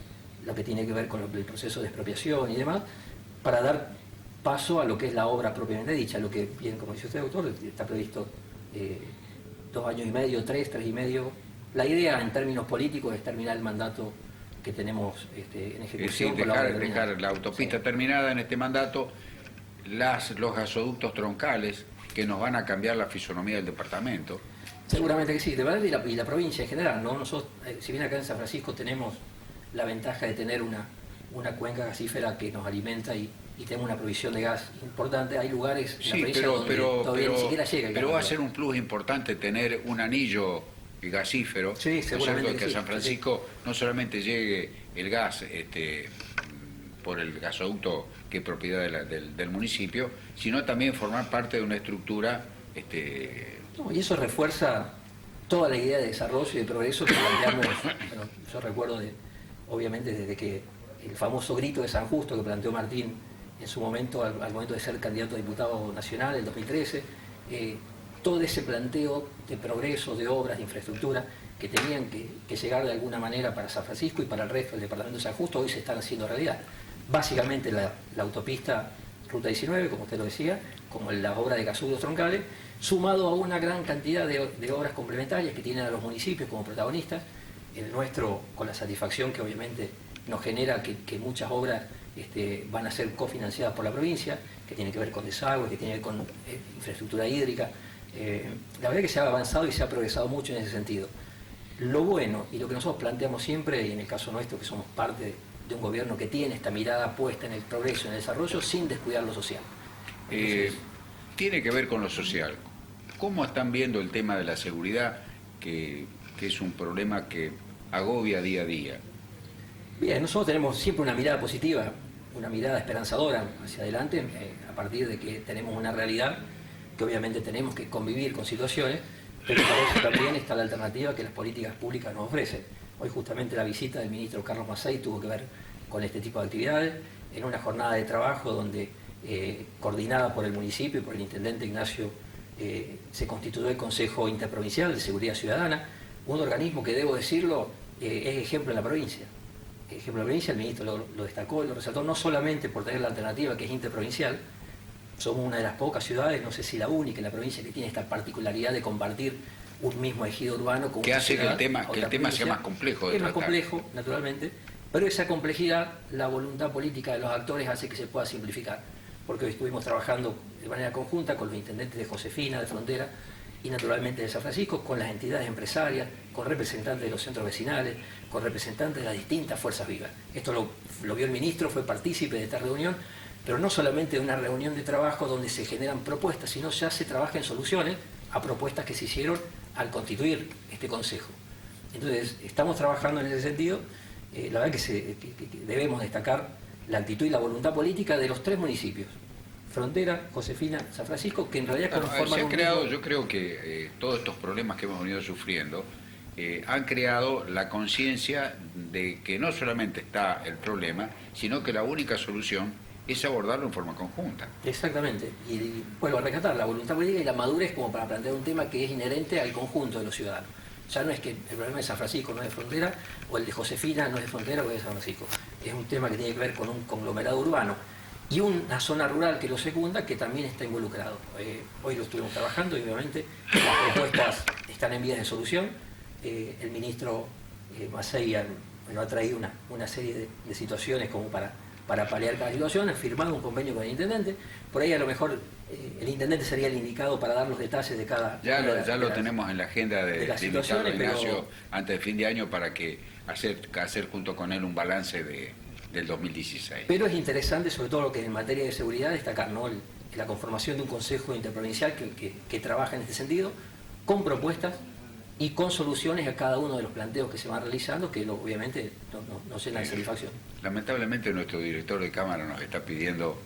lo que tiene que ver con el proceso de expropiación y demás, para dar paso a lo que es la obra propiamente dicha, lo que, bien como dice usted, doctor, está previsto 2 años y medio, 3 y medio. La idea en términos políticos es terminar el mandato que tenemos en ejecución. Es decir, dejar la autopista terminada en este mandato, los gasoductos troncales que nos van a cambiar la fisonomía del departamento. Seguramente que sí, de verdad, y la provincia en general, ¿no? Nosotros, si bien acá en San Francisco tenemos la ventaja de tener una cuenca gasífera que nos alimenta y tenemos una provisión de gas importante, hay lugares en la provincia donde todavía ni siquiera llega. Pero va a ser un plus importante tener un anillo gasífero, sí, seguramente que a San Francisco no solamente llegue el gas por el gasoducto que es propiedad del municipio, sino también formar parte de una estructura... No, y eso refuerza toda la idea de desarrollo y de progreso que planteamos. Bueno, yo recuerdo, obviamente, desde que el famoso grito de San Justo que planteó Martín en su momento, al momento de ser candidato a diputado nacional en 2013, todo ese planteo de progreso, de obras, de infraestructura que tenían que llegar de alguna manera para San Francisco y para el resto del departamento de San Justo, hoy se están haciendo realidad. Básicamente la autopista Ruta 19, como usted lo decía, como la obra de gasoductos troncales, sumado a una gran cantidad de obras complementarias que tienen a los municipios como protagonistas, el nuestro con la satisfacción que obviamente nos genera que muchas obras van a ser cofinanciadas por la provincia, que tienen que ver con desagüe, que tienen que ver con infraestructura hídrica. La verdad que se ha avanzado y se ha progresado mucho en ese sentido. Lo bueno y lo que nosotros planteamos siempre, y en el caso nuestro que somos parte de un gobierno que tiene esta mirada puesta en el progreso, en el desarrollo, sin descuidar lo social. Entonces, tiene que ver con lo social. ¿Cómo están viendo el tema de la seguridad, que es un problema que agobia día a día? Bien, nosotros tenemos siempre una mirada positiva, una mirada esperanzadora hacia adelante, a partir de que tenemos una realidad que obviamente tenemos que convivir con situaciones, pero para eso también está la alternativa que las políticas públicas nos ofrecen. Hoy justamente la visita del ministro Carlos Macei tuvo que ver con este tipo de actividades, en una jornada de trabajo donde, coordinada por el municipio y por el intendente Ignacio, se constituyó el Consejo Interprovincial de Seguridad Ciudadana, un organismo que, debo decirlo, es ejemplo en la provincia. Ejemplo en la provincia, el ministro lo destacó, lo resaltó, no solamente por tener la alternativa que es interprovincial, somos una de las pocas ciudades, no sé si la única en la provincia, que tiene esta particularidad de compartir un mismo ejido urbano con que una hace ciudad, que el tema sea más complejo de Es más tratar. complejo, naturalmente, pero esa complejidad, la voluntad política de los actores hace que se pueda simplificar, porque hoy estuvimos trabajando de manera conjunta con los intendentes de Josefina, de Frontera y naturalmente de San Francisco, con las entidades empresarias, con representantes de los centros vecinales, con representantes de las distintas fuerzas vivas. Esto lo vio el ministro, fue partícipe de esta reunión, pero no solamente de una reunión de trabajo donde se generan propuestas, sino ya se trabaja en soluciones a propuestas que se hicieron al constituir este consejo. Entonces, estamos trabajando en ese sentido. La verdad que debemos destacar la actitud y la voluntad política de los 3 municipios, Frontera, Josefina, San Francisco, que en realidad conforman un creado, mismo... Yo creo que todos estos problemas que hemos venido sufriendo han creado la conciencia de que no solamente está el problema, sino que la única solución es abordarlo en forma conjunta. Exactamente. Y vuelvo a rescatar la voluntad política y la madurez como para plantear un tema que es inherente al conjunto de los ciudadanos. Ya no es que el problema de San Francisco no es de frontera, o el de Josefina no es de frontera o es de San Francisco. Es un tema que tiene que ver con un conglomerado urbano y una zona rural que lo secunda, que también está involucrado. Hoy lo estuvimos trabajando y obviamente las propuestas están en vías de solución. El ministro Macei ha traído una serie de situaciones como para paliar cada situación, ha firmado un convenio con el intendente. Por ahí a lo mejor el intendente sería el indicado para dar los detalles de cada... Ya lo tenemos en la agenda de invitarlo a Ignacio antes de fin de año para que hacer junto con él un balance del 2016. Pero es interesante, sobre todo lo que en materia de seguridad, destacar, ¿no? La conformación de un consejo interprovincial que trabaja en este sentido, con propuestas y con soluciones a cada uno de los planteos que se van realizando, que obviamente no llenan de satisfacción. Lamentablemente nuestro director de Cámara nos está pidiendo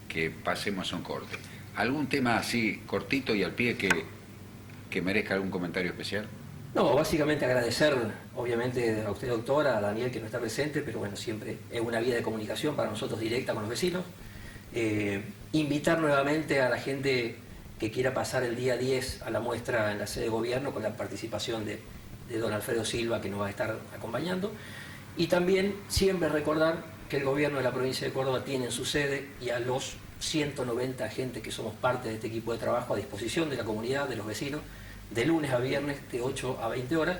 que pasemos a un corte. ¿Algún tema así cortito y al pie que merezca algún comentario especial? No, básicamente agradecer, obviamente, a usted, doctora, a Daniel, que no está presente, pero bueno, siempre es una vía de comunicación para nosotros directa con los vecinos. Invitar nuevamente a la gente que quiera pasar el día 10 a la muestra en la sede de gobierno con la participación de don Alfredo Silva, que nos va a estar acompañando. Y también siempre recordar que el gobierno de la provincia de Córdoba tiene en su sede y a los 190 agentes que somos parte de este equipo de trabajo a disposición de la comunidad, de los vecinos, de lunes a viernes de 8 a 20 horas,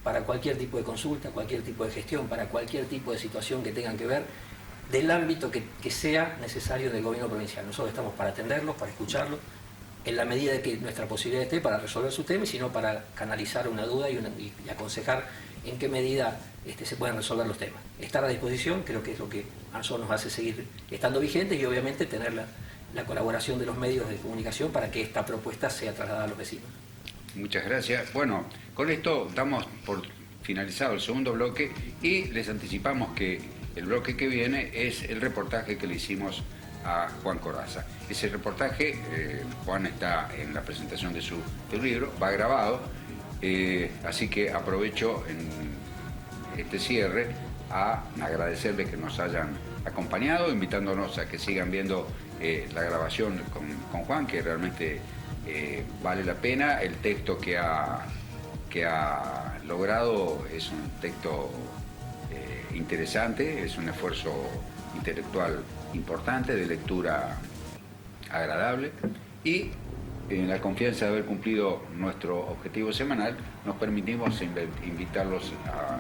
para cualquier tipo de consulta, cualquier tipo de gestión, para cualquier tipo de situación que tengan que ver del ámbito que sea necesario del gobierno provincial. Nosotros estamos para atenderlos, para escucharlos, en la medida de que nuestra posibilidad esté para resolver sus temas, sino para canalizar una duda y aconsejar en qué medida se pueden resolver los temas. Estar a disposición creo que es lo que a nosotros nos hace seguir estando vigentes y obviamente tener la colaboración de los medios de comunicación para que esta propuesta sea trasladada a los vecinos. Muchas gracias. Bueno, con esto damos por finalizado el segundo bloque y les anticipamos que el bloque que viene es el reportaje que le hicimos a Juan Corazza. Ese reportaje, Juan está en la presentación de su libro, va grabado, así que aprovecho en este cierre a agradecerles que nos hayan acompañado, invitándonos a que sigan viendo la grabación con Juan, que realmente vale la pena. El texto que ha logrado es un texto interesante, es un esfuerzo intelectual importante, de lectura agradable, y en la confianza de haber cumplido nuestro objetivo semanal, nos permitimos invitarlos a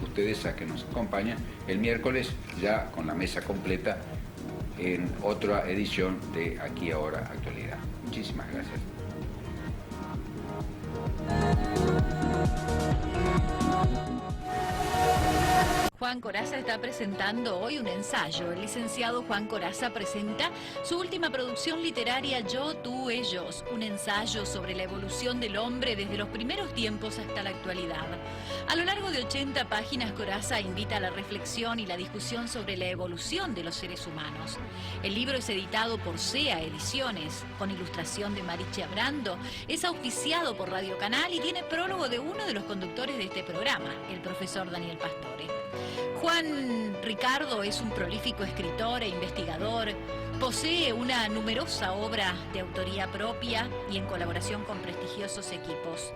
ustedes a que nos acompañen el miércoles ya con la mesa completa en otra edición de Aquí Ahora Actualidad. Muchísimas gracias. Juan Corazza está presentando hoy un ensayo. El licenciado Juan Corazza presenta su última producción literaria Yo, tú, ellos, un ensayo sobre la evolución del hombre desde los primeros tiempos hasta la actualidad. A lo largo de 80 páginas, Corazza invita a la reflexión y la discusión sobre la evolución de los seres humanos. El libro es editado por SEA Ediciones, con ilustración de Mariche Abrando, es auspiciado por Radio Canal y tiene prólogo de uno de los conductores de este programa, el profesor Daniel Pastore. Juan Ricardo es un prolífico escritor e investigador, posee una numerosa obra de autoría propia y en colaboración con prestigiosos equipos.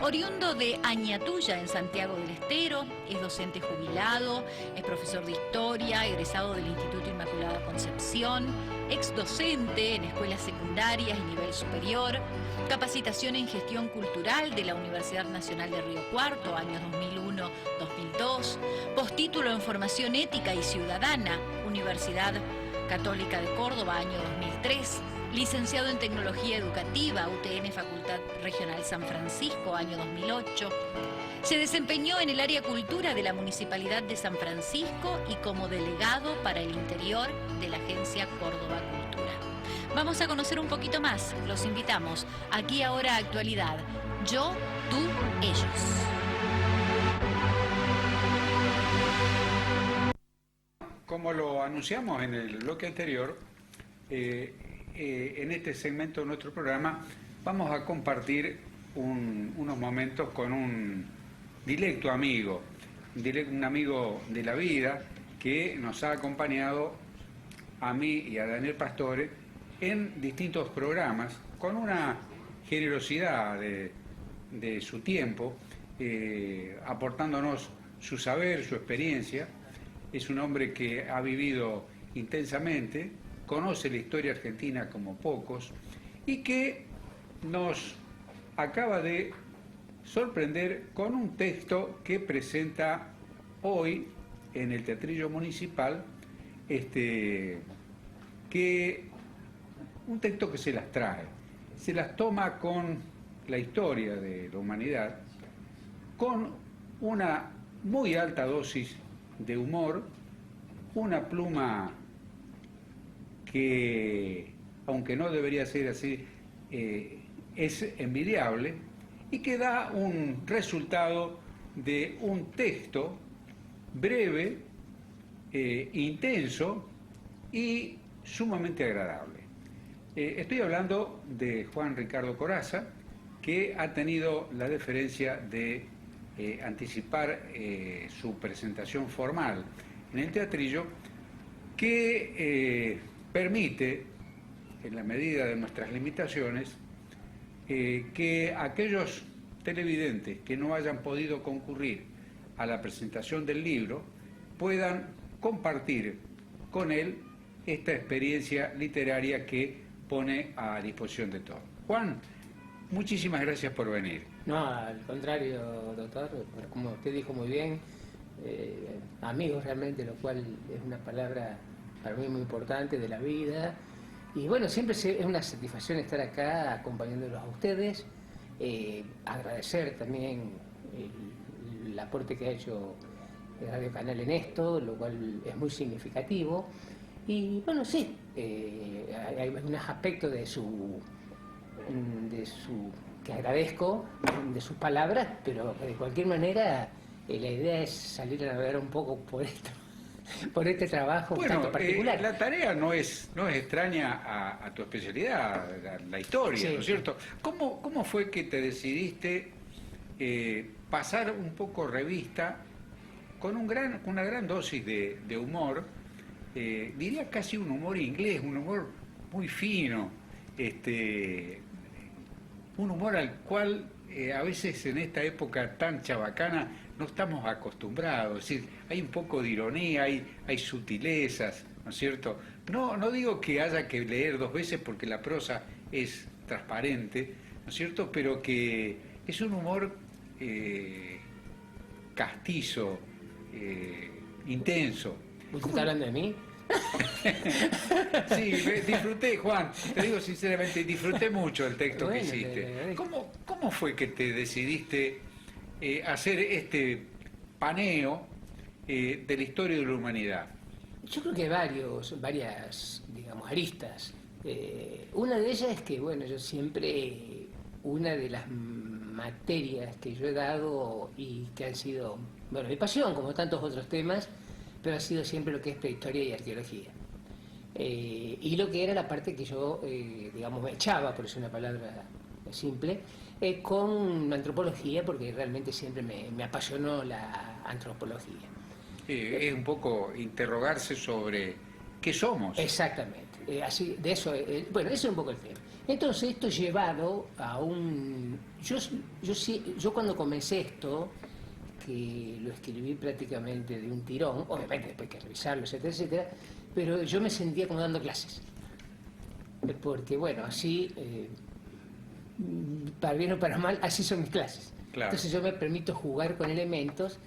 Oriundo de Añatuya, en Santiago del Estero, es docente jubilado, es profesor de historia, egresado del Instituto Inmaculada Concepción, ex docente en escuelas secundarias y nivel superior, capacitación en gestión cultural de la Universidad Nacional de Río Cuarto, años 2001-2002, postítulo en formación ética y ciudadana, Universidad Católica de Córdoba, año 2003, licenciado en Tecnología Educativa, UTN Facultad Regional San Francisco, año 2008. Se desempeñó en el área cultura de la Municipalidad de San Francisco y como delegado para el interior de la Agencia Córdoba Cultura. Vamos a conocer un poquito más. Los invitamos. Aquí Ahora Actualidad. Yo, tú, ellos. Como lo anunciamos en el bloque anterior, en este segmento de nuestro programa vamos a compartir unos momentos con un directo amigo, un amigo de la vida que nos ha acompañado a mí y a Daniel Pastore en distintos programas con una generosidad de su tiempo, aportándonos su saber, su experiencia. Es un hombre que ha vivido intensamente, conoce la historia argentina como pocos y que nos acaba de sorprender con un texto que presenta hoy en el Teatrillo Municipal, un texto que se las trae, se las toma con la historia de la humanidad, con una muy alta dosis de humor, una pluma que, aunque no debería ser así, es envidiable y que da un resultado de un texto breve, intenso y sumamente agradable. Estoy hablando de Juan Ricardo Corazza, que ha tenido la deferencia de anticipar su presentación formal en el Teatrillo, que permite, en la medida de nuestras limitaciones, que aquellos televidentes que no hayan podido concurrir a la presentación del libro puedan compartir con él esta experiencia literaria que pone a disposición de todos. Juan, muchísimas gracias por venir. No, al contrario, doctor, como usted dijo muy bien, amigos realmente, lo cual es una palabra para mí muy importante de la vida. Y bueno, siempre es una satisfacción estar acá acompañándolos a ustedes, agradecer también el aporte que ha hecho el Radio Canal en esto, lo cual es muy significativo. Y bueno, sí, hay unos aspectos de su que agradezco, de sus palabras, pero de cualquier manera la idea es salir a navegar un poco por este trabajo tanto particular. La tarea no es extraña a tu especialidad, la historia, sí, ¿no es cierto? ¿Cómo fue que te decidiste pasar un poco revista con una gran dosis de humor, diría casi un humor inglés, un humor muy fino, un humor al cual a veces en esta época tan chabacana no estamos acostumbrados? Es decir, hay un poco de ironía, hay sutilezas, ¿no es cierto? No digo que haya que leer dos veces porque la prosa es transparente, ¿no es cierto? Pero que es un humor castizo, intenso. ¿Usted está hablando de mí? Sí, disfruté, Juan, te digo sinceramente, disfruté mucho el texto que hiciste. ¿Cómo fue que te decidiste hacer este paneo de la historia de la humanidad? Yo creo que hay varias, digamos, aristas. Una de ellas es que, bueno, yo siempre, una de las materias que yo he dado y que han sido, bueno, mi pasión, como tantos otros temas, pero ha sido siempre lo que es prehistoria y arqueología. Y lo que era la parte que yo, digamos, me echaba, por eso una palabra simple, con antropología, porque realmente siempre me apasionó la antropología. Es un poco interrogarse sobre qué somos. Exactamente. Así, de eso, bueno, ese es un poco el tema. Entonces, esto llevado a un... Yo cuando comencé esto, que lo escribí prácticamente de un tirón, obviamente después hay que revisarlo, etcétera, etcétera, pero yo me sentía como dando clases. Porque, bueno, así, para bien o para mal, así son mis clases. Claro. Entonces yo me permito jugar con elementos.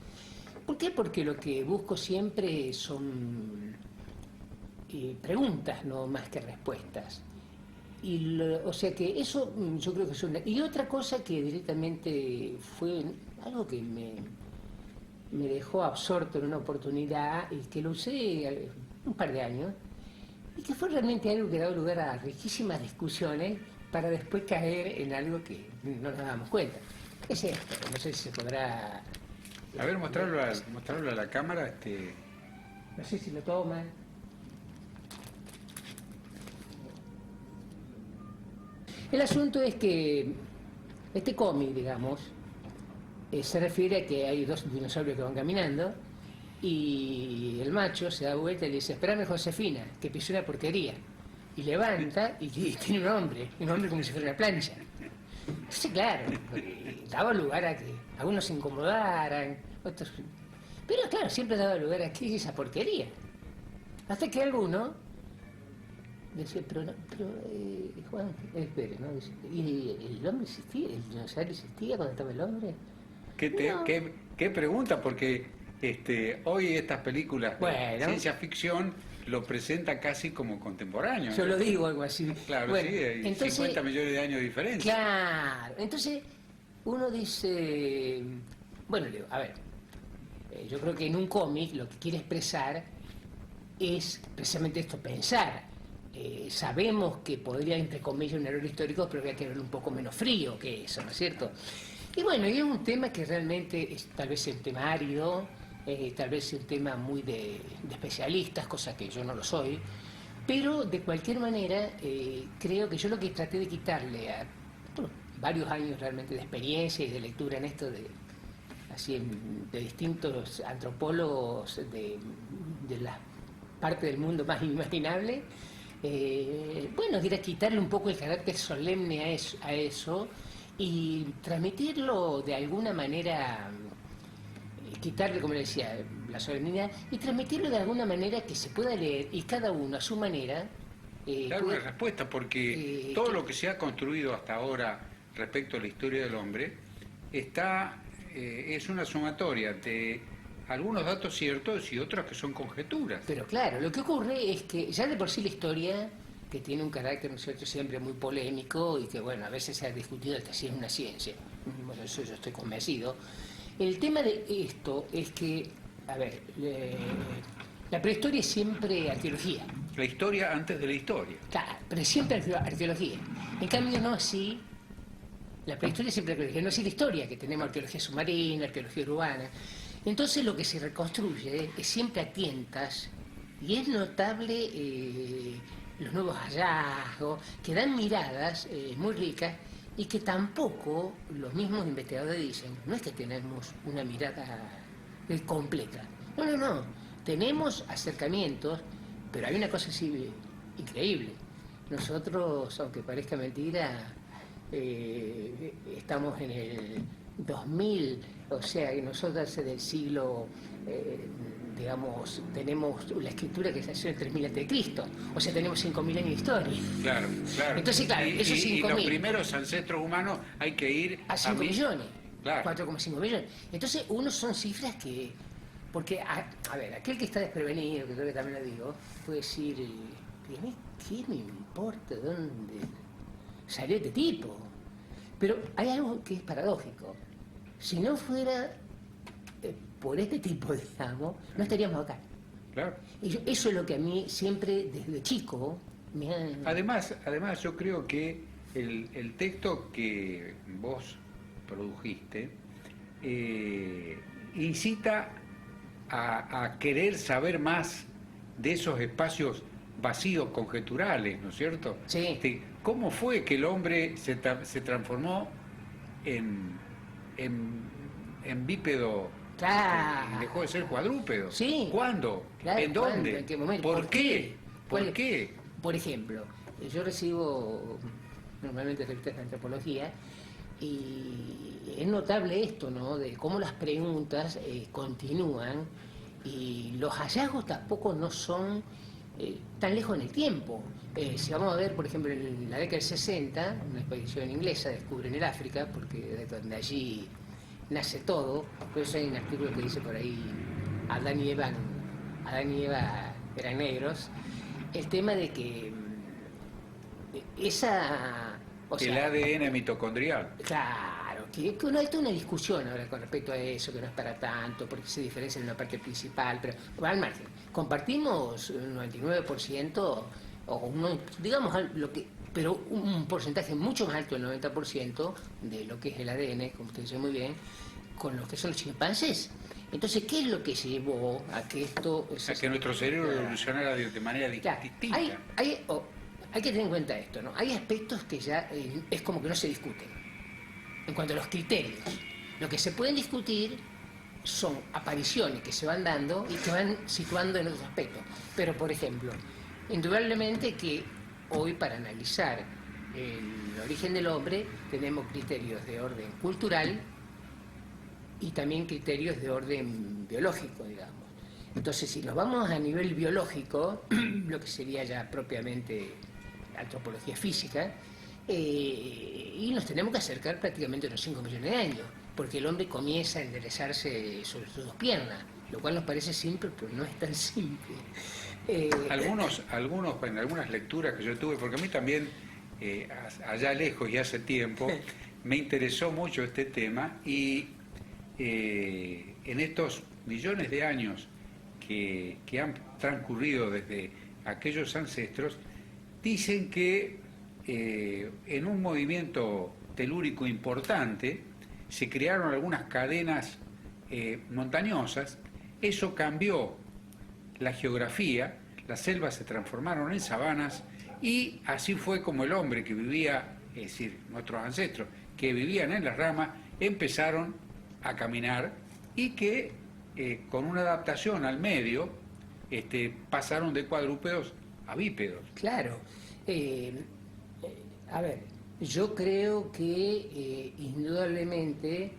¿Por qué? Porque lo que busco siempre son preguntas, no más que respuestas. O sea que eso yo creo que es una... Y otra cosa que directamente fue algo que me dejó absorto en una oportunidad y que lo usé un par de años y que fue realmente algo que daba lugar a riquísimas discusiones para después caer en algo que no nos dábamos cuenta. Es esto, no sé si se podrá... A ver, mostrarlo a la cámara. No sé si lo toman. El asunto es que este cómic, digamos, se refiere a que hay dos dinosaurios que van caminando Y el macho se da vuelta y le dice, espérame Josefina, que pisé una porquería. Y levanta y tiene un hombre como si fuera una plancha. Entonces, claro, daba lugar a que algunos se incomodaran, otros... Pero claro, siempre daba lugar a que es esa porquería. Hasta que alguno decía, Juan, espere, ¿no? Dice, ¿y el hombre existía? ¿El dinosaurio existía cuando estaba el hombre? ¿Qué pregunta? Porque hoy estas películas de ciencia ficción lo presenta casi como contemporáneo. Yo lo digo algo así. Claro, bueno, sí, hay entonces, 50 millones de años de diferencia. Claro, entonces uno dice, bueno, digo, a ver, yo creo que en un cómic lo que quiere expresar es precisamente esto, pensar. Sabemos que podría, entre comillas, un error histórico, pero había que verlo un poco menos frío que eso, ¿no es cierto? Y bueno, y es un tema que realmente es tal vez un tema árido, tal vez un tema muy de especialistas, cosa que yo no lo soy, pero de cualquier manera creo que yo lo que traté de quitarle a varios años realmente de experiencia y de lectura en esto de distintos antropólogos de la parte del mundo más inimaginable, bueno, era quitarle un poco el carácter solemne a eso y transmitirlo de alguna manera, quitarle, como le decía, la solemnidad y transmitirlo de alguna manera que se pueda leer y cada uno a su manera dar una respuesta, porque todo lo que se ha construido hasta ahora respecto a la historia del hombre es una sumatoria de algunos datos ciertos y otros que son conjeturas. Pero claro, lo que ocurre es que ya de por sí la historia, que tiene un carácter, ¿no es cierto?, siempre muy polémico y que, bueno, a veces se ha discutido hasta si es una ciencia. Bueno, eso yo estoy convencido. El tema de esto es que, a ver, la prehistoria es siempre arqueología. La historia antes de la historia. Claro, pero es siempre arqueología. En cambio, no así. La prehistoria es siempre arqueología, no así la historia, que tenemos arqueología submarina, arqueología urbana. Entonces lo que se reconstruye es siempre a tientas y es notable los nuevos hallazgos que dan miradas muy ricas y que tampoco los mismos investigadores dicen, no es que tenemos una mirada completa. No. Tenemos acercamientos, pero hay una cosa así increíble. Nosotros, aunque parezca mentira, estamos en el 2000, o sea, que nosotros del siglo, digamos, tenemos la escritura que se hace en 3000 a.C., o sea, tenemos 5000 años de historia. Claro. Entonces, claro, esos 5000. Y los primeros ancestros humanos hay que ir a 5 millones, claro. 4,5 millones. Entonces, uno son cifras que, porque, a ver, aquel que está desprevenido, que creo que también lo digo, puede decir, ¿qué me importa de dónde salió este tipo? Pero hay algo que es paradójico. Si no fuera por este tipo, digamos, no estaríamos acá. Claro. Y eso es lo que a mí siempre, desde chico, me ha... Además, yo creo que el texto que vos produjiste incita a querer saber más de esos espacios vacíos conjeturales, ¿no es cierto? Sí. ¿Cómo fue que el hombre se transformó en bípedo? Claro. Y dejó de ser cuadrúpedo. Sí. ¿Cuándo? Claro, ¿En dónde? ¿cuándo? ¿En qué momento? ¿Por qué? ¿Por qué? Por ejemplo, yo recibo normalmente revistas de antropología y es notable esto, ¿no? De cómo las preguntas continúan y los hallazgos tampoco no son tan lejos en el tiempo. Si vamos a ver, por ejemplo, en la década del 60, una expedición inglesa descubren el África, porque de donde allí nace todo. Por eso hay un artículo que dice por ahí, Adán y Eva eran negros. El tema de que esa... el ADN mitocondrial. Claro, que no hay toda una discusión ahora con respecto a eso, que no es para tanto, porque se diferencia en una parte principal, pero al margen. Compartimos un 99%, o digamos lo que, pero un porcentaje mucho más alto del 90% de lo que es el ADN, como usted dice muy bien, con lo que son los chimpancés. Entonces, ¿qué es lo que llevó a que esto... A que nuestro cerebro evolucionara de manera distinta. Hay que tener en cuenta esto, ¿no? Hay aspectos que ya es como que no se discuten. En cuanto a los criterios, lo que se pueden discutir son apariciones que se van dando y que van situando en otros aspectos. Pero, por ejemplo, indudablemente que hoy para analizar el origen del hombre tenemos criterios de orden cultural y también criterios de orden biológico, digamos. Entonces, si nos vamos a nivel biológico, lo que sería ya propiamente antropología física, y nos tenemos que acercar prácticamente a unos 5 millones de años, porque el hombre comienza a enderezarse sobre sus dos piernas, lo cual nos parece simple, pero no es tan simple. Algunos, en algunas lecturas que yo tuve, porque a mí también, allá lejos y hace tiempo, me interesó mucho este tema, y en estos millones de años que han transcurrido desde aquellos ancestros, dicen que en un movimiento telúrico importante se crearon algunas cadenas montañosas. Eso cambió la geografía, las selvas se transformaron en sabanas, y así fue como el hombre que vivía, es decir, nuestros ancestros que vivían en las ramas, empezaron a caminar, y que con una adaptación al medio pasaron de cuadrúpedos a bípedos. Claro. A ver, yo creo que indudablemente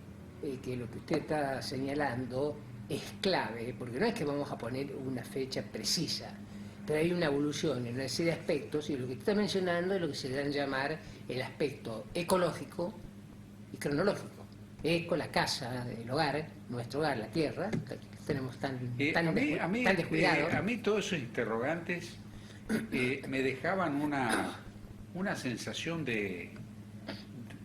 que lo que usted está señalando es clave, porque no es que vamos a poner una fecha precisa, pero hay una evolución en una serie de aspectos, y lo que usted está mencionando es lo que se le da a llamar el aspecto ecológico y cronológico. Eco, la casa, el hogar, nuestro hogar, la tierra, que tenemos tan descuidado. A mí todos esos interrogantes me dejaban una sensación de,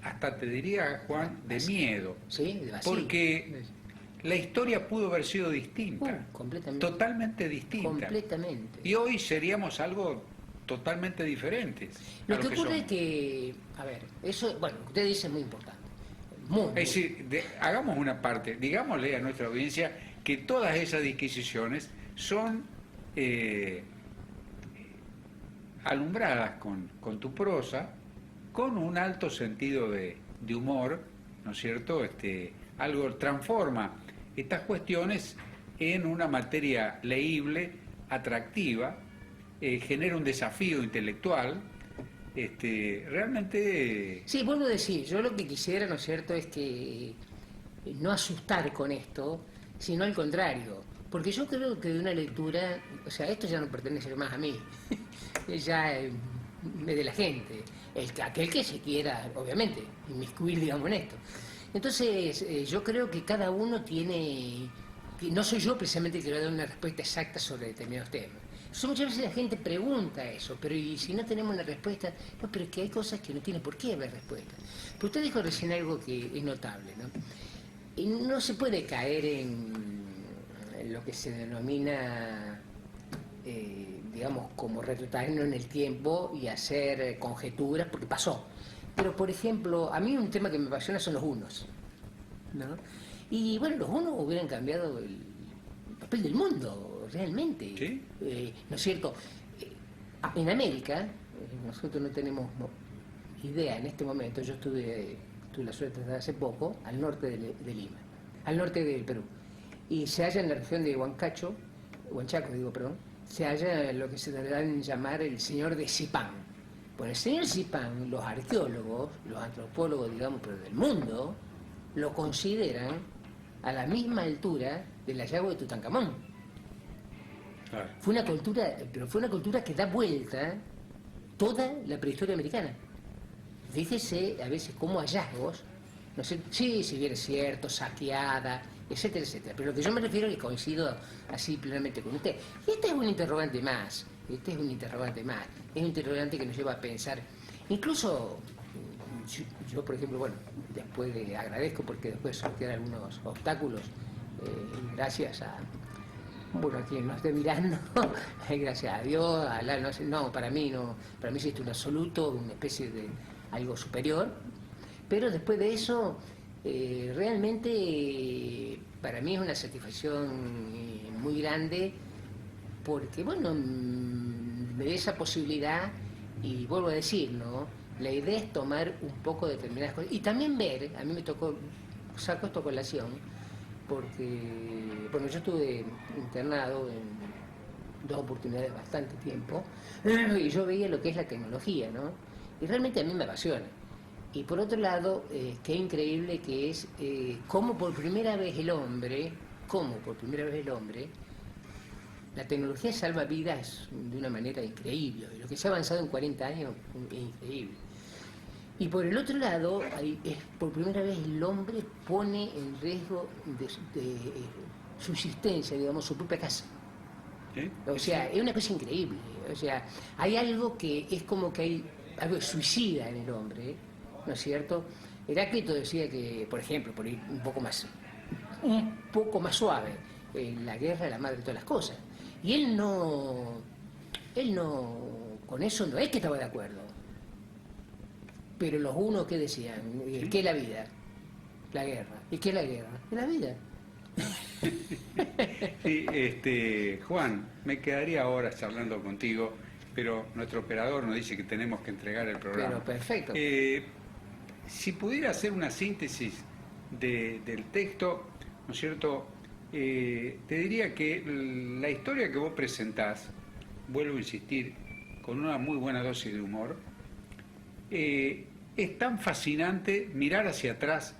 hasta te diría, Juan, de miedo. Sí, de vacío. Porque la historia pudo haber sido distinta. Completamente. Totalmente distinta. Completamente. Y hoy seríamos algo totalmente diferente. Lo que ocurre es que, a ver, eso, bueno, lo que usted dice es muy importante. Es decir, hagamos una parte, digámosle a nuestra audiencia que todas esas disquisiciones son alumbradas con tu prosa, con un alto sentido de humor, ¿no es cierto? Algo transforma estas cuestiones en una materia leíble, atractiva, genera un desafío intelectual. Realmente... Sí, vuelvo a decir, yo lo que quisiera, ¿no es cierto?, es que no asustar con esto, sino al contrario, porque yo creo que de una lectura, o sea, esto ya no pertenece más a mí, ya es de la gente, aquel que se quiera, obviamente, inmiscuir, digamos, en esto. Entonces, yo creo que cada uno tiene, que no soy yo precisamente el que le va a dar una respuesta exacta sobre determinados temas. Muchas veces la gente pregunta eso, pero ¿y si no tenemos una respuesta? No, pero es que hay cosas que no tienen por qué haber respuesta. Pero usted dijo recién algo que es notable, ¿no? Y no se puede caer en lo que se denomina, digamos, como retrotraernos en el tiempo y hacer conjeturas, porque pasó. Pero, por ejemplo, a mí un tema que me apasiona son los hunos, ¿no? Y bueno, los hunos hubieran cambiado el papel del mundo, realmente. ¿Sí? ¿No es cierto? En América, nosotros no tenemos idea en este momento. Yo tuve la suerte de estar hace poco al norte de Lima, al norte del Perú, y se halla en la región de Huanchaco, se halla lo que se dará en llamar el señor de Zipán. Bueno, el señor Zipán, los arqueólogos, los antropólogos, digamos, pero del mundo, lo consideran a la misma altura del hallazgo de Tutankamón. Claro. Fue una cultura que da vuelta toda la prehistoria americana. Fíjese a veces como hallazgos, no sé, sí, si bien es cierto, saqueada, etcétera, etcétera. Pero lo que yo me refiero es que coincido así plenamente con usted. Y este es un interrogante más, es un interrogante que nos lleva a pensar. Incluso, yo por ejemplo, bueno, agradezco porque después sortear algunos obstáculos, gracias a quien nos esté mirando, gracias a Dios, a Alá, para mí existe un absoluto, una especie de algo superior, pero después de eso, realmente para mí es una satisfacción muy grande, porque bueno, me da esa posibilidad, y vuelvo a decir, ¿no? La idea es tomar un poco determinadas cosas, y también ver, a mí me tocó, saco esto a colación, porque, bueno, yo estuve internado en 2 oportunidades bastante tiempo, y yo veía lo que es la tecnología, ¿no? Y realmente a mí me apasiona. Y por otro lado, qué increíble que es cómo por primera vez el hombre, la tecnología salva vidas de una manera increíble. Y lo que se ha avanzado en 40 años es increíble. Y por el otro lado, por primera vez el hombre pone en riesgo de subsistencia, digamos, su propia casa. ¿Sí? O sea, es una cosa increíble. O sea, hay algo que es como que hay algo suicida en el hombre, ¿no es cierto? Heráclito decía que, por ejemplo, por ir un poco más suave, la guerra es la madre de todas las cosas. Y él no, con eso no es que estaba de acuerdo. Pero los unos que decían, ¿Sí? ¿qué es la vida? La guerra. ¿Y qué es la guerra? Es la vida. Sí, Juan, me quedaría horas charlando contigo, pero nuestro operador nos dice que tenemos que entregar el programa. Pero perfecto. Si pudiera hacer una síntesis del texto, ¿no es cierto? Te diría que la historia que vos presentás, vuelvo a insistir, con una muy buena dosis de humor, es tan fascinante mirar hacia atrás,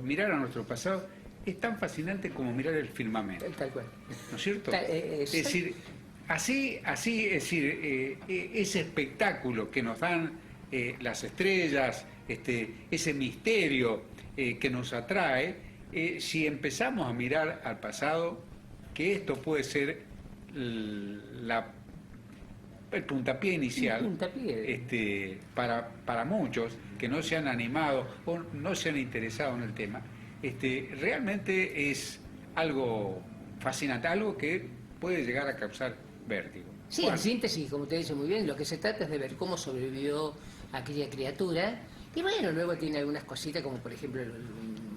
mirar a nuestro pasado, es tan fascinante como mirar el firmamento. Tal cual. ¿No es cierto? Es decir, así es decir, ese espectáculo que nos dan las estrellas, ese misterio que nos atrae, si empezamos a mirar al pasado, que esto puede ser el puntapié inicial para muchos que no se han animado o no se han interesado en el tema, realmente es algo fascinante, algo que puede llegar a causar vértigo. Sí, en síntesis, como te dice muy bien, lo que se trata es de ver cómo sobrevivió aquella criatura. Y bueno, luego tiene algunas cositas, como por ejemplo,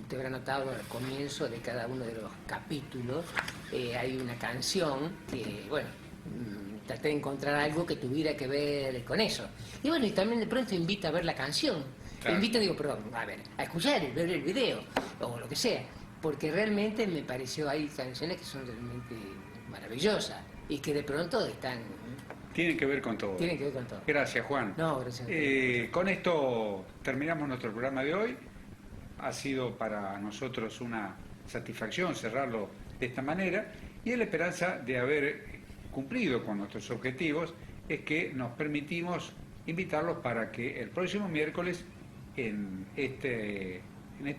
te habrá notado al comienzo de cada uno de los capítulos, hay una canción que, bueno, traté de encontrar algo que tuviera que ver con eso. Y bueno, y también de pronto invita a ver la canción. Claro. Invita, a escuchar, ver el video, o lo que sea. Porque realmente me pareció, hay canciones que son realmente maravillosas y que de pronto están... Tienen que ver con todo. Tienen que ver con todo. Gracias, Juan. No, gracias. Con esto terminamos nuestro programa de hoy. Ha sido para nosotros una satisfacción cerrarlo de esta manera y en la esperanza de haber cumplido con nuestros objetivos es que nos permitimos invitarlos para que el próximo miércoles en este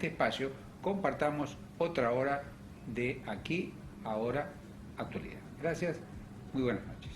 espacio compartamos otra hora de Aquí, Ahora, Actualidad. Gracias, muy buenas noches.